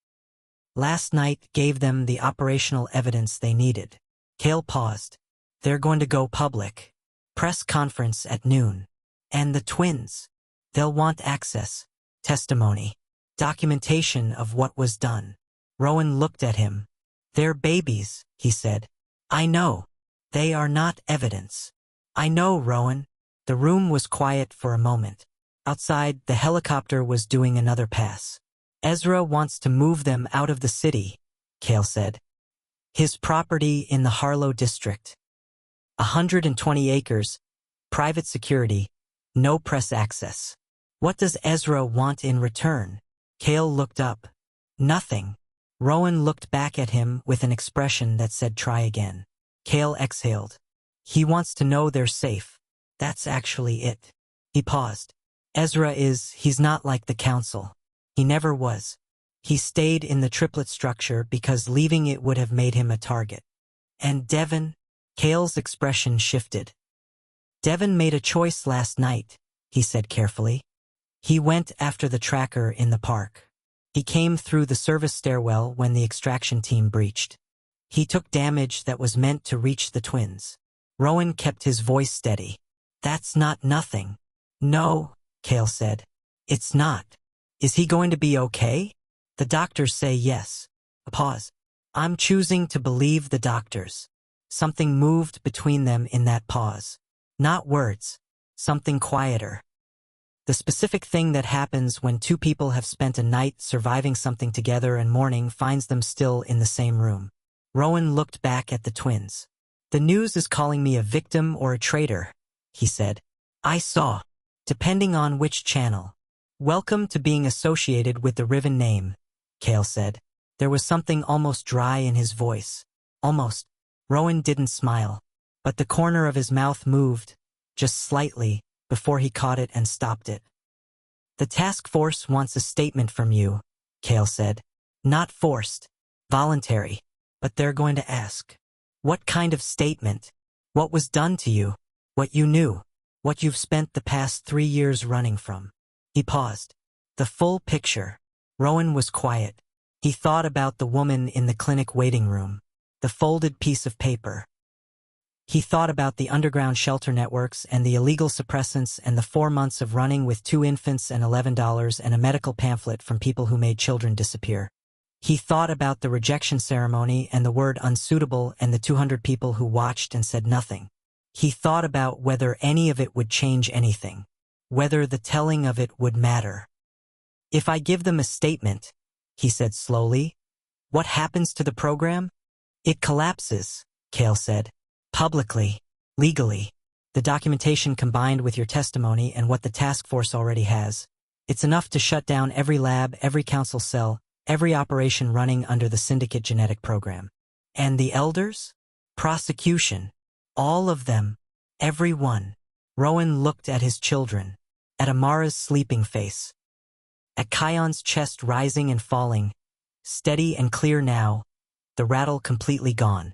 Last night gave them the operational evidence they needed." Kael paused. "They're going to go public. Press conference at noon. And the twins. They'll want access, testimony, documentation of what was done." Rowan looked at him. "They're babies," he said. "I know. They are not evidence." "I know, Rowan." The room was quiet for a moment. Outside, the helicopter was doing another pass. "Ezra wants to move them out of the city," Kael said. "His property in the Harlow district. 120 acres, private security, no press access." "What does Ezra want in return?" Kael looked up. "Nothing." Rowan looked back at him with an expression that said try again. Kael exhaled. "He wants to know they're safe. That's actually it." He paused. He's not like the council. He never was. He stayed in the triplet structure because leaving it would have made him a target. "And Devon?" Kael's expression shifted. "Devon made a choice last night," he said carefully. "He went after the tracker in the park. He came through the service stairwell when the extraction team breached. He took damage that was meant to reach the twins." Rowan kept his voice steady. "That's not nothing." "No," Kael said. "It's not. Is he going to be okay?" "The doctors say yes." A pause. "I'm choosing to believe the doctors." Something moved between them in that pause. Not words. Something quieter. The specific thing that happens when two people have spent a night surviving something together and morning finds them still in the same room. Rowan looked back at the twins. "The news is calling me a victim or a traitor," he said. "I saw. Depending on which channel." "Welcome to being associated with the Riven name," Kael said. There was something almost dry in his voice. Almost. Rowan didn't smile, but the corner of his mouth moved, just slightly, before he caught it and stopped it. "The task force wants a statement from you," Kael said. "Not forced. Voluntary. But they're going to ask. What kind of statement? What was done to you? What you knew? What you've spent the past 3 years running from?" He paused. The full picture. Rowan was quiet. He thought about the woman in the clinic waiting room. The folded piece of paper. He thought about the underground shelter networks and the illegal suppressants and the 4 months of running with 2 infants and $11 and a medical pamphlet from people who made children disappear. He thought about the rejection ceremony and the word unsuitable and the 200 people who watched and said nothing. He thought about whether any of it would change anything. Whether the telling of it would matter. "If I give them a statement," he said slowly, "what happens to the program?" "It collapses," Kael said. "Publicly. Legally. The documentation combined with your testimony and what the task force already has. It's enough to shut down every lab, every council cell, every operation running under the Syndicate genetic program." "And the elders?" "Prosecution. All of them. Every one." Rowan looked at his children. At Amara's sleeping face. At Kion's chest rising and falling. Steady and clear now, the rattle completely gone.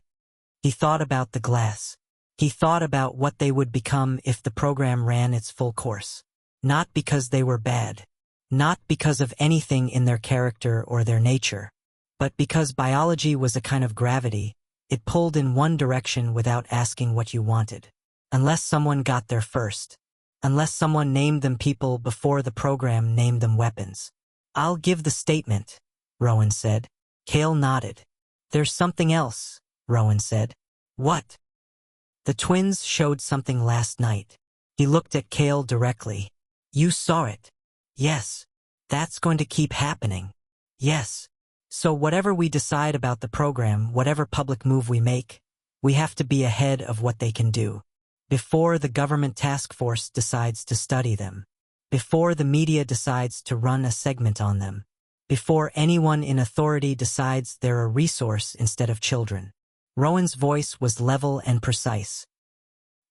He thought about the glass. He thought about what they would become if the program ran its full course. Not because they were bad. Not because of anything in their character or their nature. But because biology was a kind of gravity, it pulled in one direction without asking what you wanted. Unless someone got there first. Unless someone named them people before the program named them weapons. "I'll give the statement," Rowan said. Kael nodded. "There's something else," Rowan said. "What?" "The twins showed something last night." He looked at Kael directly. "You saw it." "Yes. That's going to keep happening." "Yes. So whatever we decide about the program, whatever public move we make, we have to be ahead of what they can do. Before the government task force decides to study them. Before the media decides to run a segment on them. Before anyone in authority decides they're a resource instead of children." Rowan's voice was level and precise.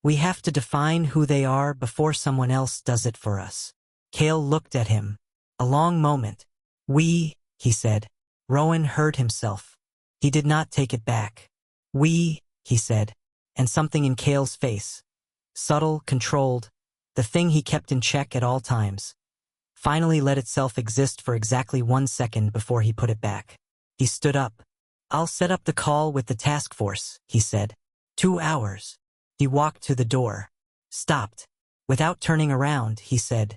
"We have to define who they are before someone else does it for us." Kael looked at him. A long moment. "We," he said. Rowan heard himself. He did not take it back. "We," he said, and something in Kael's face, subtle, controlled, the thing he kept in check at all times, finally let itself exist for exactly 1 second before he put it back. He stood up. "I'll set up the call with the task force," he said. 2 hours. He walked to the door. Stopped. Without turning around, he said,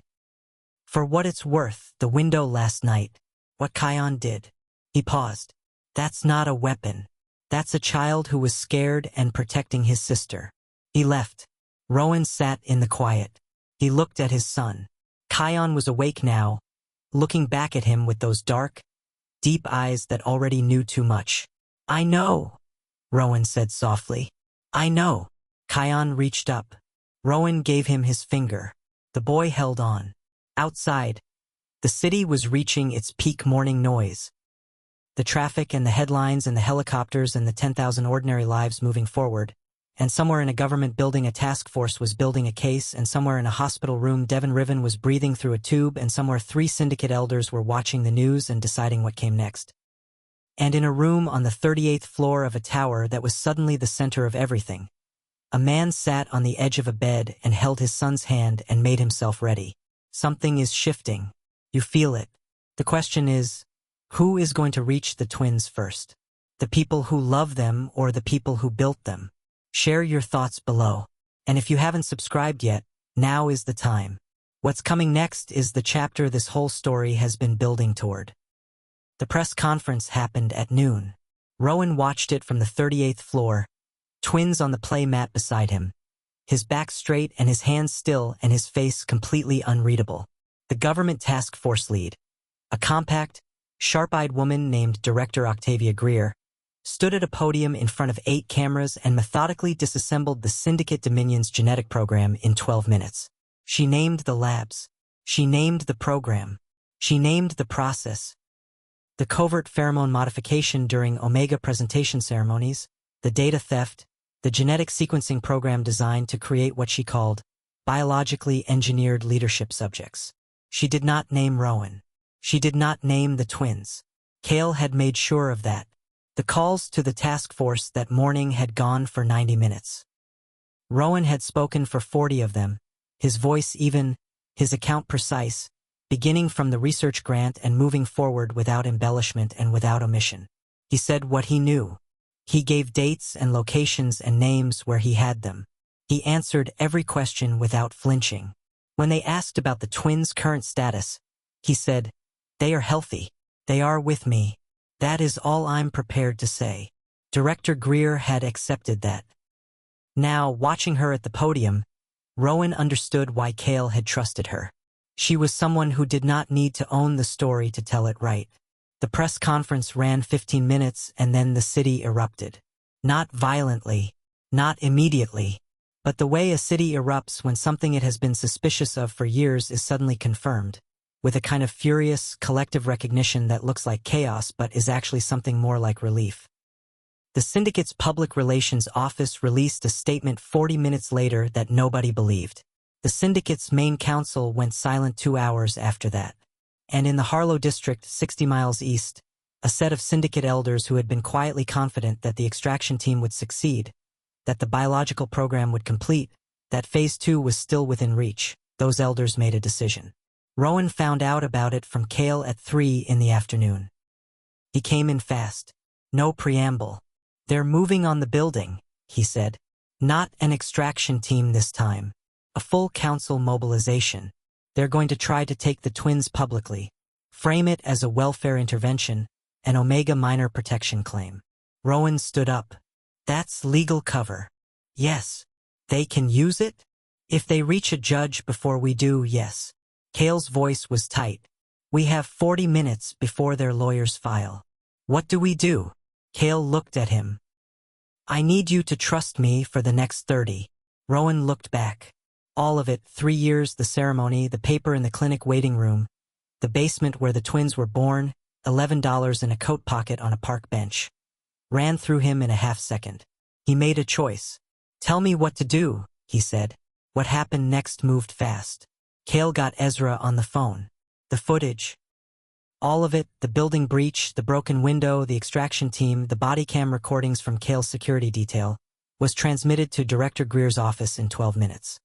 "For what it's worth, the window last night, what Kael did." He paused. "That's not a weapon. That's a child who was scared and protecting his sister." He left. Rowan sat in the quiet. He looked at his son. Kael was awake now, looking back at him with those dark, deep eyes that already knew too much. "I know," Rowan said softly. "I know." Kael reached up. Rowan gave him his finger. The boy held on. Outside, the city was reaching its peak morning noise. The traffic and the headlines and the helicopters and the 10,000 ordinary lives moving forward. And somewhere in a government building a task force was building a case, and somewhere in a hospital room Kael Riven was breathing through a tube, and somewhere 3 Syndicate elders were watching the news and deciding what came next. And in a room on the 38th floor of a tower that was suddenly the center of everything, a man sat on the edge of a bed and held his son's hand and made himself ready. Something is shifting. You feel it. The question is, who is going to reach the twins first? The people who love them or the people who built them? Share your thoughts below. And if you haven't subscribed yet, now is the time. What's coming next is the chapter this whole story has been building toward. The press conference happened at noon. Rowan watched it from the 38th floor, twins on the play mat beside him, his back straight and his hands still and his face completely unreadable. The government task force lead, a compact, sharp-eyed woman named Director Octavia Greer, stood at a podium in front of 8 cameras and methodically disassembled the Syndicate Dominion's genetic program in 12 minutes. She named the labs. She named the program. She named the process. The covert pheromone modification during Omega presentation ceremonies, the data theft, the genetic sequencing program designed to create what she called biologically engineered leadership subjects. She did not name Rowan. She did not name the twins. Kael had made sure of that. The calls to the task force that morning had gone for 90 minutes. Rowan had spoken for 40 of them, his voice even, his account precise, beginning from the research grant and moving forward without embellishment and without omission. He said what he knew. He gave dates and locations and names where he had them. He answered every question without flinching. When they asked about the twins' current status, he said, "They are healthy. They are with me. That is all I'm prepared to say." Director Greer had accepted that. Now, watching her at the podium, Rowan understood why Kael had trusted her. She was someone who did not need to own the story to tell it right. The press conference ran 15 minutes and then the city erupted. Not violently, not immediately, but the way a city erupts when something it has been suspicious of for years is suddenly confirmed, with a kind of furious, collective recognition that looks like chaos but is actually something more like relief. The Syndicate's public relations office released a statement 40 minutes later that nobody believed. The Syndicate's main counsel went silent 2 hours after that. And in the Harlow district, 60 miles east, A set of Syndicate elders who had been quietly confident that the extraction team would succeed, that the biological program would complete, that Phase 2 was still within reach. Those elders made a decision. Rowan found out about it from Kael at 3 in the afternoon. He came in fast. No preamble. "They're moving on the building," he said. "Not an extraction team this time. A full council mobilization. They're going to try to take the twins publicly, frame it as a welfare intervention, an Omega Minor protection claim." Rowan stood up. "That's legal cover." "Yes. They can use it? If they reach a judge before we do, yes." Kael's voice was tight. "We have 40 minutes before their lawyers file. What do we do?" Kael looked at him. "I need you to trust me for the next 30. Rowan looked back. All of it, 3 years, the ceremony, the paper in the clinic waiting room, the basement where the twins were born, $11 in a coat pocket on a park bench. Ran through him in a half-second. He made a choice. "Tell me what to do," he said. What happened next moved fast. Kael got Ezra on the phone. The footage. All of it, the building breach, the broken window, the extraction team, the body cam recordings from Kael's security detail, was transmitted to Director Greer's office in 12 minutes.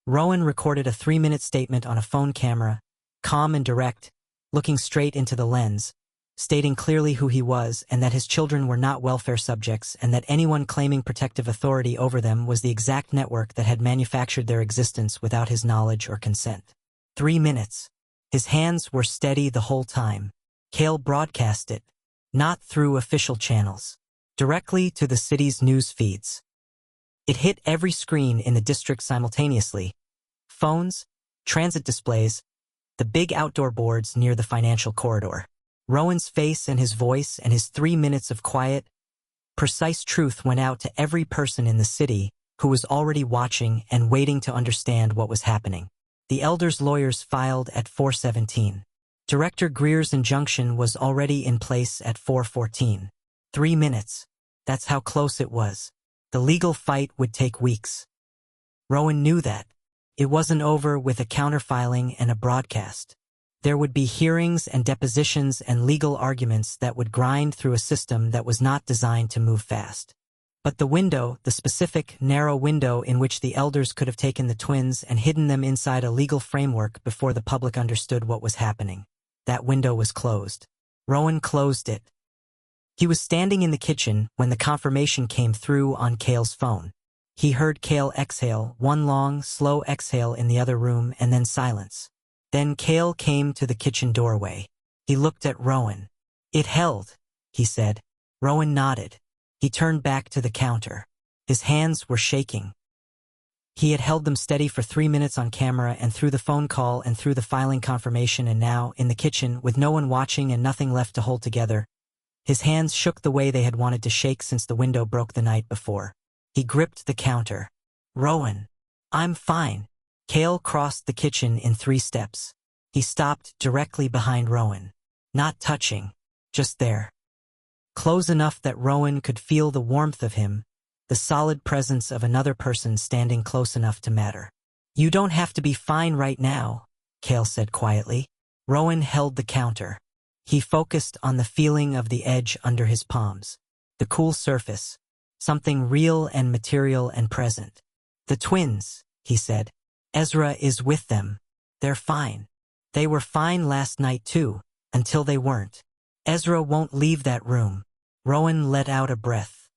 Rowan recorded a 3-minute statement on a phone camera, calm and direct, looking straight into the lens, stating clearly who he was and that his children were not welfare subjects and that anyone claiming protective authority over them was the exact network that had manufactured their existence without his knowledge or consent. 3 minutes. His hands were steady the whole time. Kael broadcast it, not through official channels, directly to the city's news feeds. It hit every screen in the district simultaneously. Phones, transit displays, the big outdoor boards near the financial corridor. Rowan's face and his voice and his 3 minutes of quiet, precise truth went out to every person in the city who was already watching and waiting to understand what was happening. The elders' lawyers filed at 4:17. Director Greer's injunction was already in place at 4:14. 3 minutes. That's how close it was. The legal fight would take weeks. Rowan knew that. It wasn't over with a counterfiling and a broadcast. There would be hearings and depositions and legal arguments that would grind through a system that was not designed to move fast. But the window, the specific, narrow window in which the elders could have taken the twins and hidden them inside a legal framework before the public understood what was happening, that window was closed. Rowan closed it. He was standing in the kitchen when the confirmation came through on Kael's phone. He heard Kael exhale, one long, slow exhale in the other room, and then silence. Then Kael came to the kitchen doorway. He looked at Rowan. "It held," he said. Rowan nodded. He turned back to the counter. His hands were shaking. He had held them steady for 3 minutes on camera and through the phone call and through the filing confirmation, and now, in the kitchen, with no one watching and nothing left to hold together, his hands shook the way they had wanted to shake since the window broke the night before. He gripped the counter. "Rowan, I'm fine." Kael crossed the kitchen in 3 steps. He stopped directly behind Rowan. Not touching, just there. Close enough that Rowan could feel the warmth of him, the solid presence of another person standing close enough to matter. "You don't have to be fine right now," Kael said quietly. Rowan held the counter. He focused on the feeling of the edge under his palms, the cool surface, something real and material and present. "The twins," he said. "Ezra is with them. They're fine. They were fine last night too, until they weren't. Ezra won't leave that room." Rowan let out a breath.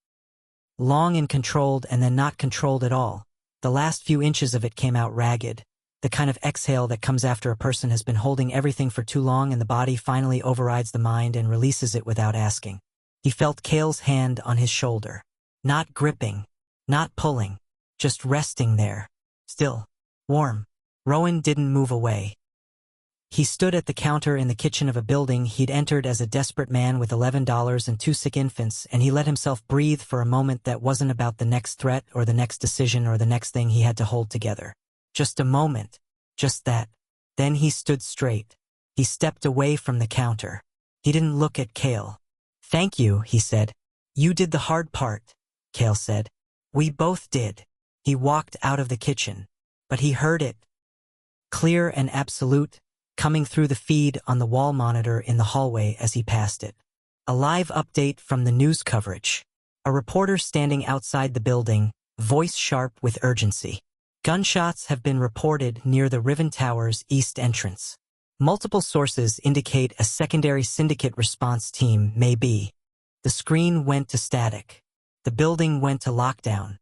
Long and controlled and then not controlled at all. The last few inches of it came out ragged, the kind of exhale that comes after a person has been holding everything for too long and the body finally overrides the mind and releases it without asking. He felt Kael's hand on his shoulder. Not gripping, not pulling, just resting there. Still. Warm. Rowan didn't move away. He stood at the counter in the kitchen of a building he'd entered as a desperate man with $11 and 2 sick infants, and he let himself breathe for a moment that wasn't about the next threat or the next decision or the next thing he had to hold together. Just a moment. Just that. Then he stood straight. He stepped away from the counter. He didn't look at Kael. "Thank you," he said. "You did the hard part," Kael said. "We both did." He walked out of the kitchen. But he heard it. Clear and absolute, coming through the feed on the wall monitor in the hallway as he passed it. A live update from the news coverage. A reporter standing outside the building, voice sharp with urgency. Gunshots have been reported near the Riven Tower's east entrance. Multiple sources indicate a secondary Syndicate response team may be. The screen went to static. The building went to lockdown.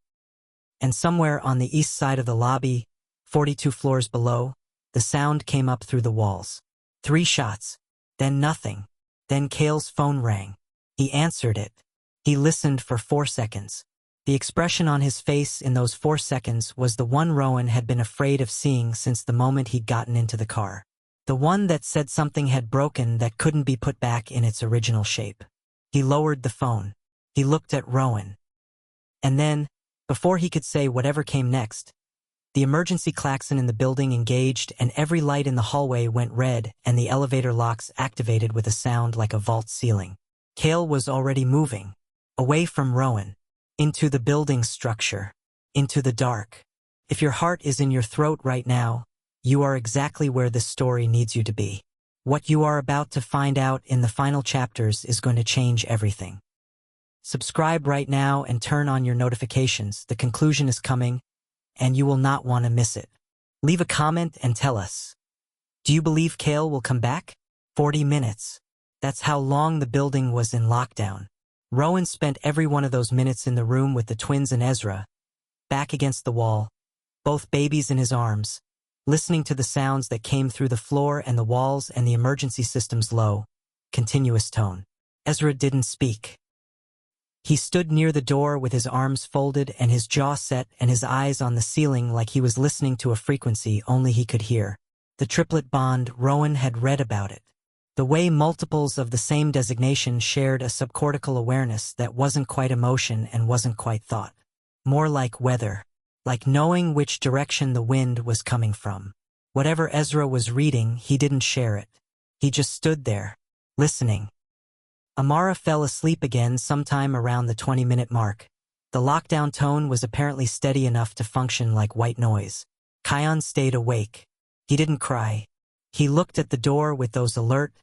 And somewhere on the east side of the lobby, 42 floors below, the sound came up through the walls. 3 shots. Then nothing. Then Kael's phone rang. He answered it. He listened for 4 seconds. The expression on his face in those 4 seconds was the one Rowan had been afraid of seeing since the moment he'd gotten into the car. The one that said something had broken that couldn't be put back in its original shape. He lowered the phone. He looked at Rowan. And then, before he could say whatever came next, the emergency klaxon in the building engaged and every light in the hallway went red and the elevator locks activated with a sound like a vault ceiling. Kael was already moving. Away from Rowan. Into the building structure. Into the dark. If your heart is in your throat right now, you are exactly where this story needs you to be. What you are about to find out in the final chapters is going to change everything. Subscribe right now and turn on your notifications. The conclusion is coming, and you will not want to miss it. Leave a comment and tell us. Do you believe Kael will come back? 40 minutes. That's how long the building was in lockdown. Rowan spent every one of those minutes in the room with the twins and Ezra, back against the wall, both babies in his arms, listening to the sounds that came through the floor and the walls and the emergency system's low, continuous tone. Ezra didn't speak. He stood near the door with his arms folded and his jaw set and his eyes on the ceiling like he was listening to a frequency only he could hear. The triplet bond, Rowan had read about it. The way multiples of the same designation shared a subcortical awareness that wasn't quite emotion and wasn't quite thought. More like weather. Like knowing which direction the wind was coming from. Whatever Ezra was reading, he didn't share it. He just stood there, listening. Amara fell asleep again sometime around the 20-minute mark. The lockdown tone was apparently steady enough to function like white noise. Kion stayed awake. He didn't cry. He looked at the door with those alert,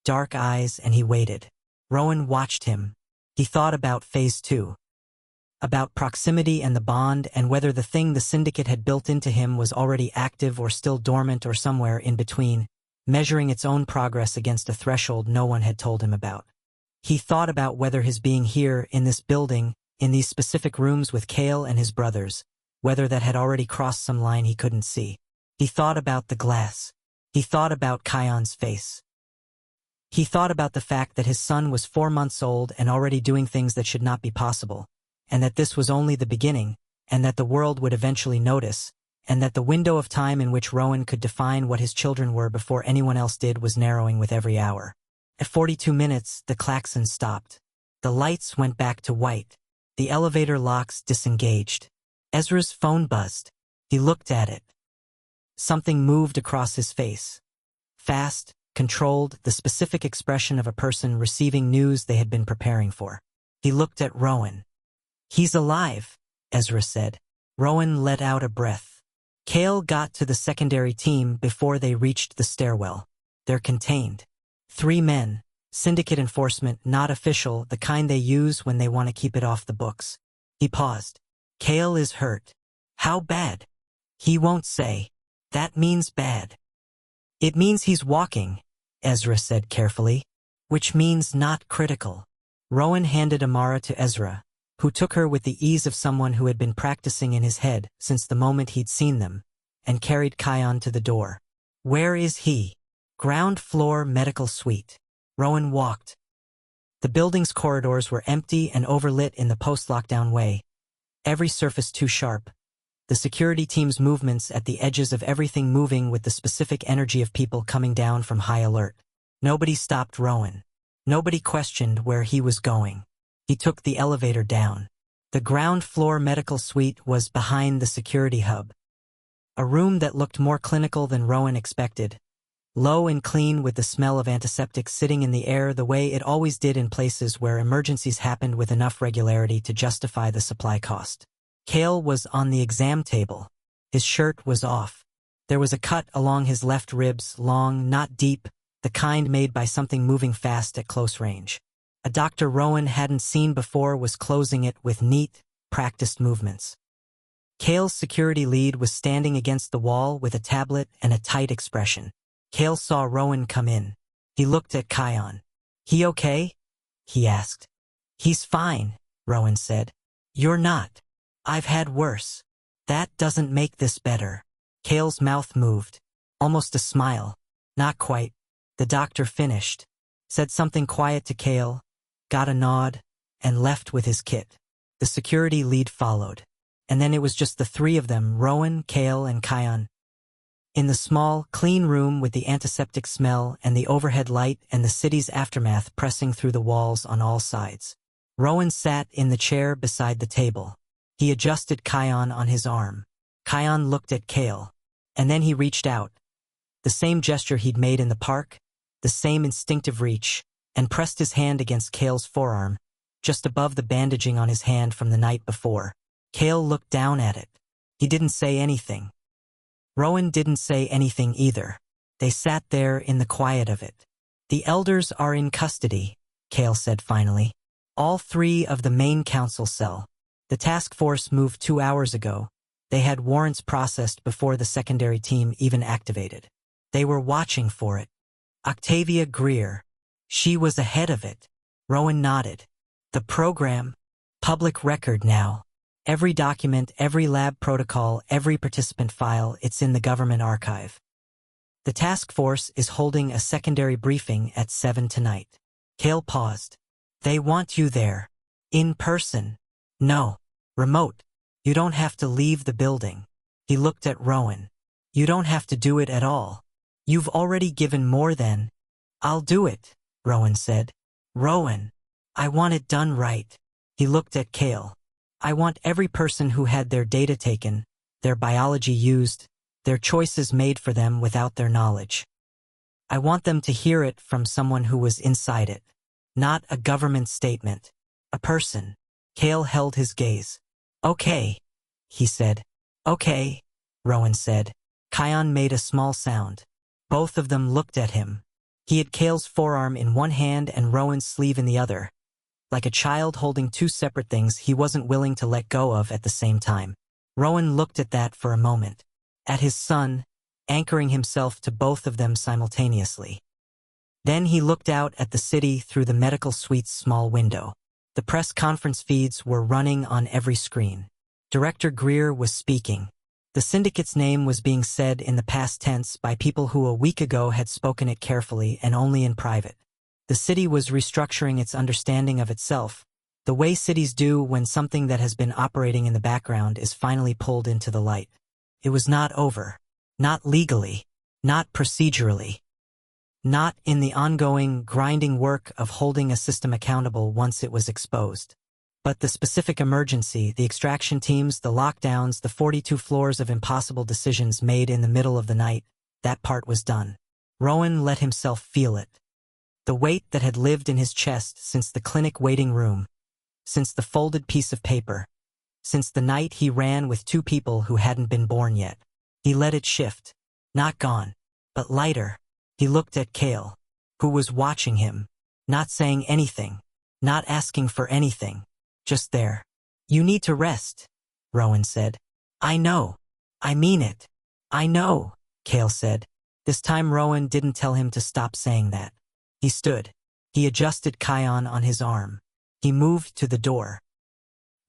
dark eyes and he waited. Rowan watched him. He thought about Phase 2. About proximity and the bond and whether the thing the Syndicate had built into him was already active or still dormant or somewhere in between, measuring its own progress against a threshold no one had told him about. He thought about whether his being here, in this building, in these specific rooms with Kael and his brothers, whether that had already crossed some line he couldn't see. He thought about the glass. He thought about Kion's face. He thought about the fact that his son was 4 months old and already doing things that should not be possible, and that this was only the beginning, and that the world would eventually notice, and that the window of time in which Rowan could define what his children were before anyone else did was narrowing with every hour. At 42 minutes, the klaxon stopped. The lights went back to white. The elevator locks disengaged. Ezra's phone buzzed. He looked at it. Something moved across his face. Fast, controlled, the specific expression of a person receiving news they had been preparing for. He looked at Rowan. "He's alive," Ezra said. Rowan let out a breath. Kael got to the secondary team before they reached the stairwell. They're contained. 3 men, Syndicate enforcement, not official, the kind they use when they want to keep it off the books. He paused. "Kael is hurt." "How bad?" "He won't say. That means bad." "It means he's walking," Ezra said carefully. "Which means not critical." Rowan handed Amara to Ezra, who took her with the ease of someone who had been practicing in his head since the moment he'd seen them, and carried Kion to the door. "Where is he?" "Ground floor medical suite." Rowan walked. The building's corridors were empty and overlit in the post-lockdown way. Every surface too sharp. The security team's movements at the edges of everything moving with the specific energy of people coming down from high alert. Nobody stopped Rowan. Nobody questioned where he was going. He took the elevator down. The ground floor medical suite was behind the security hub. A room that looked more clinical than Rowan expected. Low and clean with the smell of antiseptics sitting in the air the way it always did in places where emergencies happened with enough regularity to justify the supply cost. Kael was on the exam table. His shirt was off. There was a cut along his left ribs, long, not deep, the kind made by something moving fast at close range. A doctor Rowan hadn't seen before was closing it with neat, practiced movements. Kael's security lead was standing against the wall with a tablet and a tight expression. Kael saw Rowan come in. He looked at Kion. "He okay?" he asked. "He's fine," Rowan said. "You're not. I've had worse." "That doesn't make this better." Kael's mouth moved. Almost a smile. "Not quite." The doctor finished, said something quiet to Kael, got a nod, and left with his kit. The security lead followed. And then it was just the three of them, Rowan, Kael, and Kion. In the small, clean room with the antiseptic smell and the overhead light and the city's aftermath pressing through the walls on all sides. Rowan sat in the chair beside the table. He adjusted Kion on his arm. Kion looked at Kael. And then he reached out. The same gesture he'd made in the park, the same instinctive reach, and pressed his hand against Kael's forearm, just above the bandaging on his hand from the night before. Kael looked down at it. He didn't say anything. Rowan didn't say anything either. They sat there in the quiet of it. "The elders are in custody," Kael said finally. "All three of the main council cell. The task force moved 2 hours ago. They had warrants processed before the secondary team even activated. They were watching for it. Octavia Greer. She was ahead of it." Rowan nodded. "The program. Public record now. Every document, every lab protocol, every participant file, it's in the government archive. The task force is holding a secondary briefing at 7 tonight." Kael paused. "They want you there. In person." "No. Remote. You don't have to leave the building." He looked at Rowan. "You don't have to do it at all. You've already given more than—" "I'll do it," Rowan said. "Rowan, I want it done right." He looked at Kael. "I want every person who had their data taken, their biology used, their choices made for them without their knowledge. I want them to hear it from someone who was inside it. Not a government statement. A person." Kael held his gaze. "Okay," he said. "Okay," Rowan said. Kion made a small sound. Both of them looked at him. He had Kael's forearm in one hand and Rowan's sleeve in the other. Like a child holding two separate things he wasn't willing to let go of at the same time. Rowan looked at that for a moment. At his son, anchoring himself to both of them simultaneously. Then he looked out at the city through the medical suite's small window. The press conference feeds were running on every screen. Director Greer was speaking. The Syndicate's name was being said in the past tense by people who a week ago had spoken it carefully and only in private. The city was restructuring its understanding of itself, the way cities do when something that has been operating in the background is finally pulled into the light. It was not over. Not legally. Not procedurally. Not in the ongoing, grinding work of holding a system accountable once it was exposed. But the specific emergency, the extraction teams, the lockdowns, the 42 floors of impossible decisions made in the middle of the night, that part was done. Rowan let himself feel it. The weight that had lived in his chest since the clinic waiting room, since the folded piece of paper, since the night he ran with two people who hadn't been born yet. He let it shift. Not gone, but lighter. He looked at Kael, who was watching him, not saying anything, not asking for anything, just there. "You need to rest," Rowan said. "I know. I mean it. I know," Kael said. This time Rowan didn't tell him to stop saying that. He stood. He adjusted Kion on his arm. He moved to the door.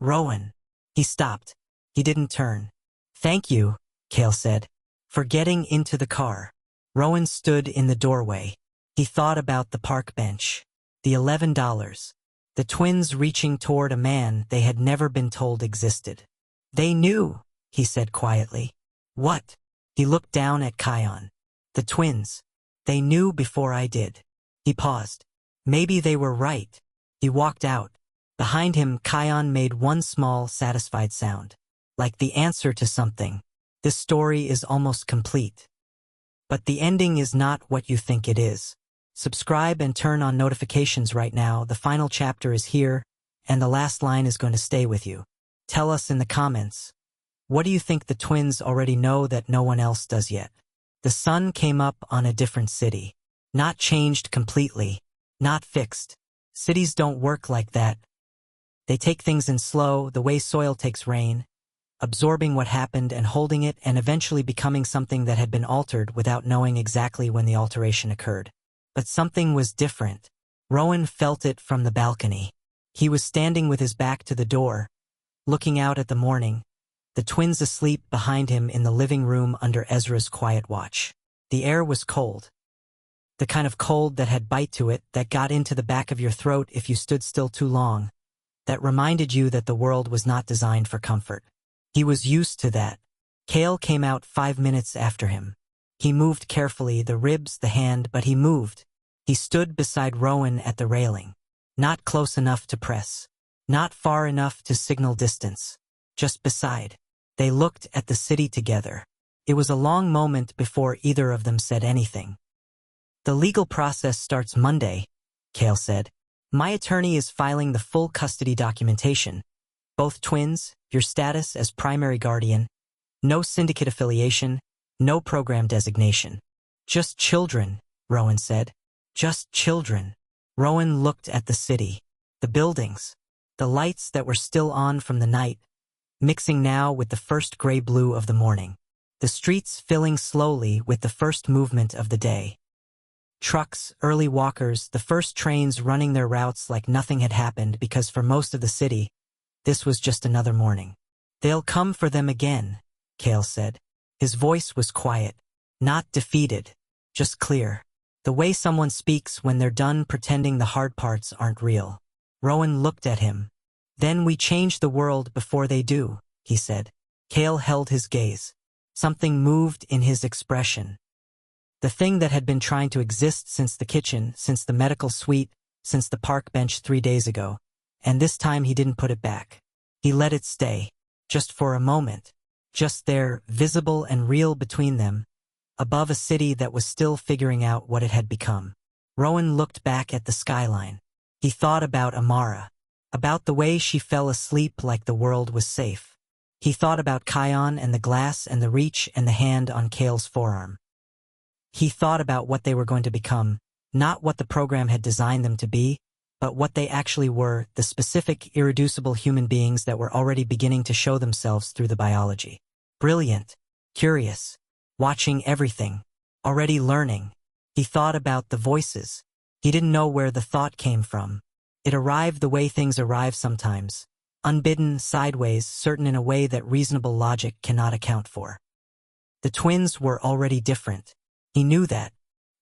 "Rowan." He stopped. He didn't turn. "Thank you," Kael said, "for getting into the car." Rowan stood in the doorway. He thought about the park bench. The $11. The twins reaching toward a man they had never been told existed. "They knew," he said quietly. "What?" He looked down at Kion. "The twins. They knew before I did." He paused. Maybe they were right. He walked out. Behind him, Kion made one small, satisfied sound. Like the answer to something. This story is almost complete. But the ending is not what you think it is. Subscribe and turn on notifications right now. The final chapter is here, and the last line is going to stay with you. Tell us in the comments. What do you think the twins already know that no one else does yet? The sun came up on a different city. Not changed completely. Not fixed. Cities don't work like that. They take things in slow, the way soil takes rain, absorbing what happened and holding it and eventually becoming something that had been altered without knowing exactly when the alteration occurred. But something was different. Rowan felt it from the balcony. He was standing with his back to the door, looking out at the morning, the twins asleep behind him in the living room under Ezra's quiet watch. The air was cold. The kind of cold that had bite to it, that got into the back of your throat if you stood still too long, that reminded you that the world was not designed for comfort. He was used to that. Kael came out 5 minutes after him. He moved carefully, the ribs, the hand, but he moved. He stood beside Rowan at the railing. Not close enough to press. Not far enough to signal distance. Just beside. They looked at the city together. It was a long moment before either of them said anything. "The legal process starts Monday," Kael said. "My attorney is filing the full custody documentation. Both twins, your status as primary guardian, no syndicate affiliation, no program designation. Just children," Rowan said. "Just children." Rowan looked at the city, the buildings, the lights that were still on from the night, mixing now with the first gray-blue of the morning. The streets filling slowly with the first movement of the day. Trucks, early walkers, the first trains running their routes like nothing had happened because for most of the city, this was just another morning. "They'll come for them again," Kael said. His voice was quiet, not defeated, just clear. The way someone speaks when they're done pretending the hard parts aren't real. Rowan looked at him. "Then we change the world before they do," he said. Kael held his gaze. Something moved in his expression. The thing that had been trying to exist since the kitchen, since the medical suite, since the park bench 3 days ago. And this time he didn't put it back. He let it stay. Just for a moment. Just there, visible and real between them, above a city that was still figuring out what it had become. Rowan looked back at the skyline. He thought about Amara. About the way she fell asleep like the world was safe. He thought about Kion and the glass and the reach and the hand on Kael's forearm. He thought about what they were going to become, not what the program had designed them to be, but what they actually were, the specific, irreducible human beings that were already beginning to show themselves through the biology. Brilliant, curious, watching everything, already learning. He thought about the voices. He didn't know where the thought came from. It arrived the way things arrive sometimes, unbidden, sideways, certain in a way that reasonable logic cannot account for. The twins were already different. He knew that.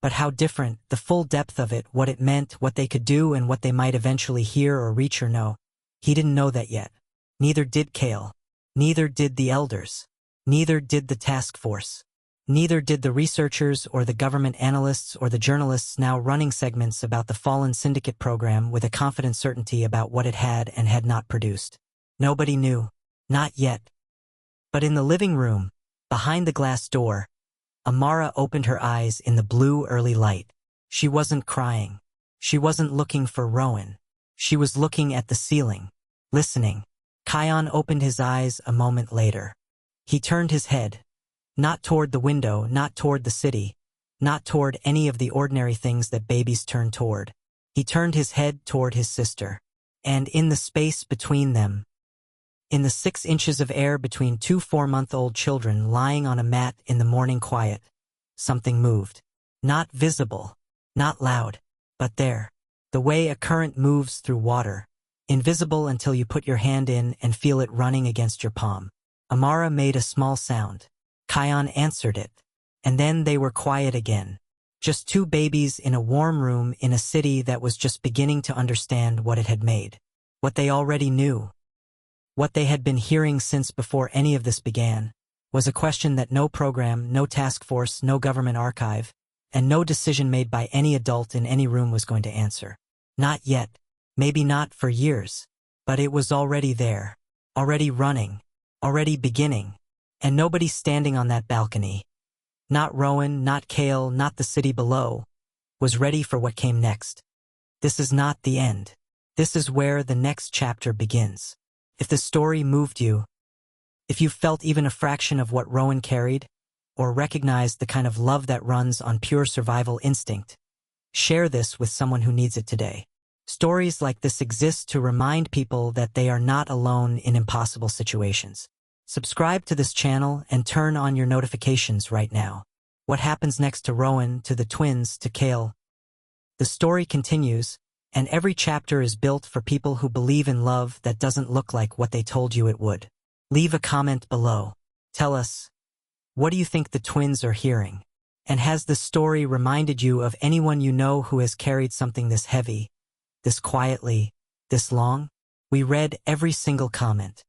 But how different, the full depth of it, what it meant, what they could do and what they might eventually hear or reach or know. He didn't know that yet. Neither did Kael. Neither did the elders. Neither did the task force. Neither did the researchers or the government analysts or the journalists now running segments about the fallen Syndicate program with a confident certainty about what it had and had not produced. Nobody knew. Not yet. But in the living room, behind the glass door, Amara opened her eyes in the blue early light. She wasn't crying. She wasn't looking for Rowan. She was looking at the ceiling, listening. Kion opened his eyes a moment later. He turned his head, not toward the window, not toward the city, not toward any of the ordinary things that babies turn toward. He turned his head toward his sister. And in the space between them, in the 6 inches of air between 2 4-month-old children lying on a mat in the morning quiet, something moved. Not visible, not loud, but there. The way a current moves through water, invisible until you put your hand in and feel it running against your palm. Amara made a small sound. Kion answered it. And then they were quiet again. Just 2 babies in a warm room in a city that was just beginning to understand what it had made. What they already knew. What they had been hearing since before any of this began, was a question that no program, no task force, no government archive, and no decision made by any adult in any room was going to answer. Not yet. Maybe not for years. But it was already there. Already running. Already beginning. And nobody standing on that balcony, not Rowan, not Kael, not the city below, was ready for what came next. This is not the end. This is where the next chapter begins. If the story moved you, if you felt even a fraction of what Rowan carried, or recognized the kind of love that runs on pure survival instinct, share this with someone who needs it today. Stories like this exist to remind people that they are not alone in impossible situations. Subscribe to this channel and turn on your notifications right now. What happens next to Rowan, to the twins, to Kael? The story continues, and every chapter is built for people who believe in love that doesn't look like what they told you it would. Leave a comment below. Tell us, what do you think the twins are hearing? And has the story reminded you of anyone you know who has carried something this heavy, this quietly, this long? We read every single comment.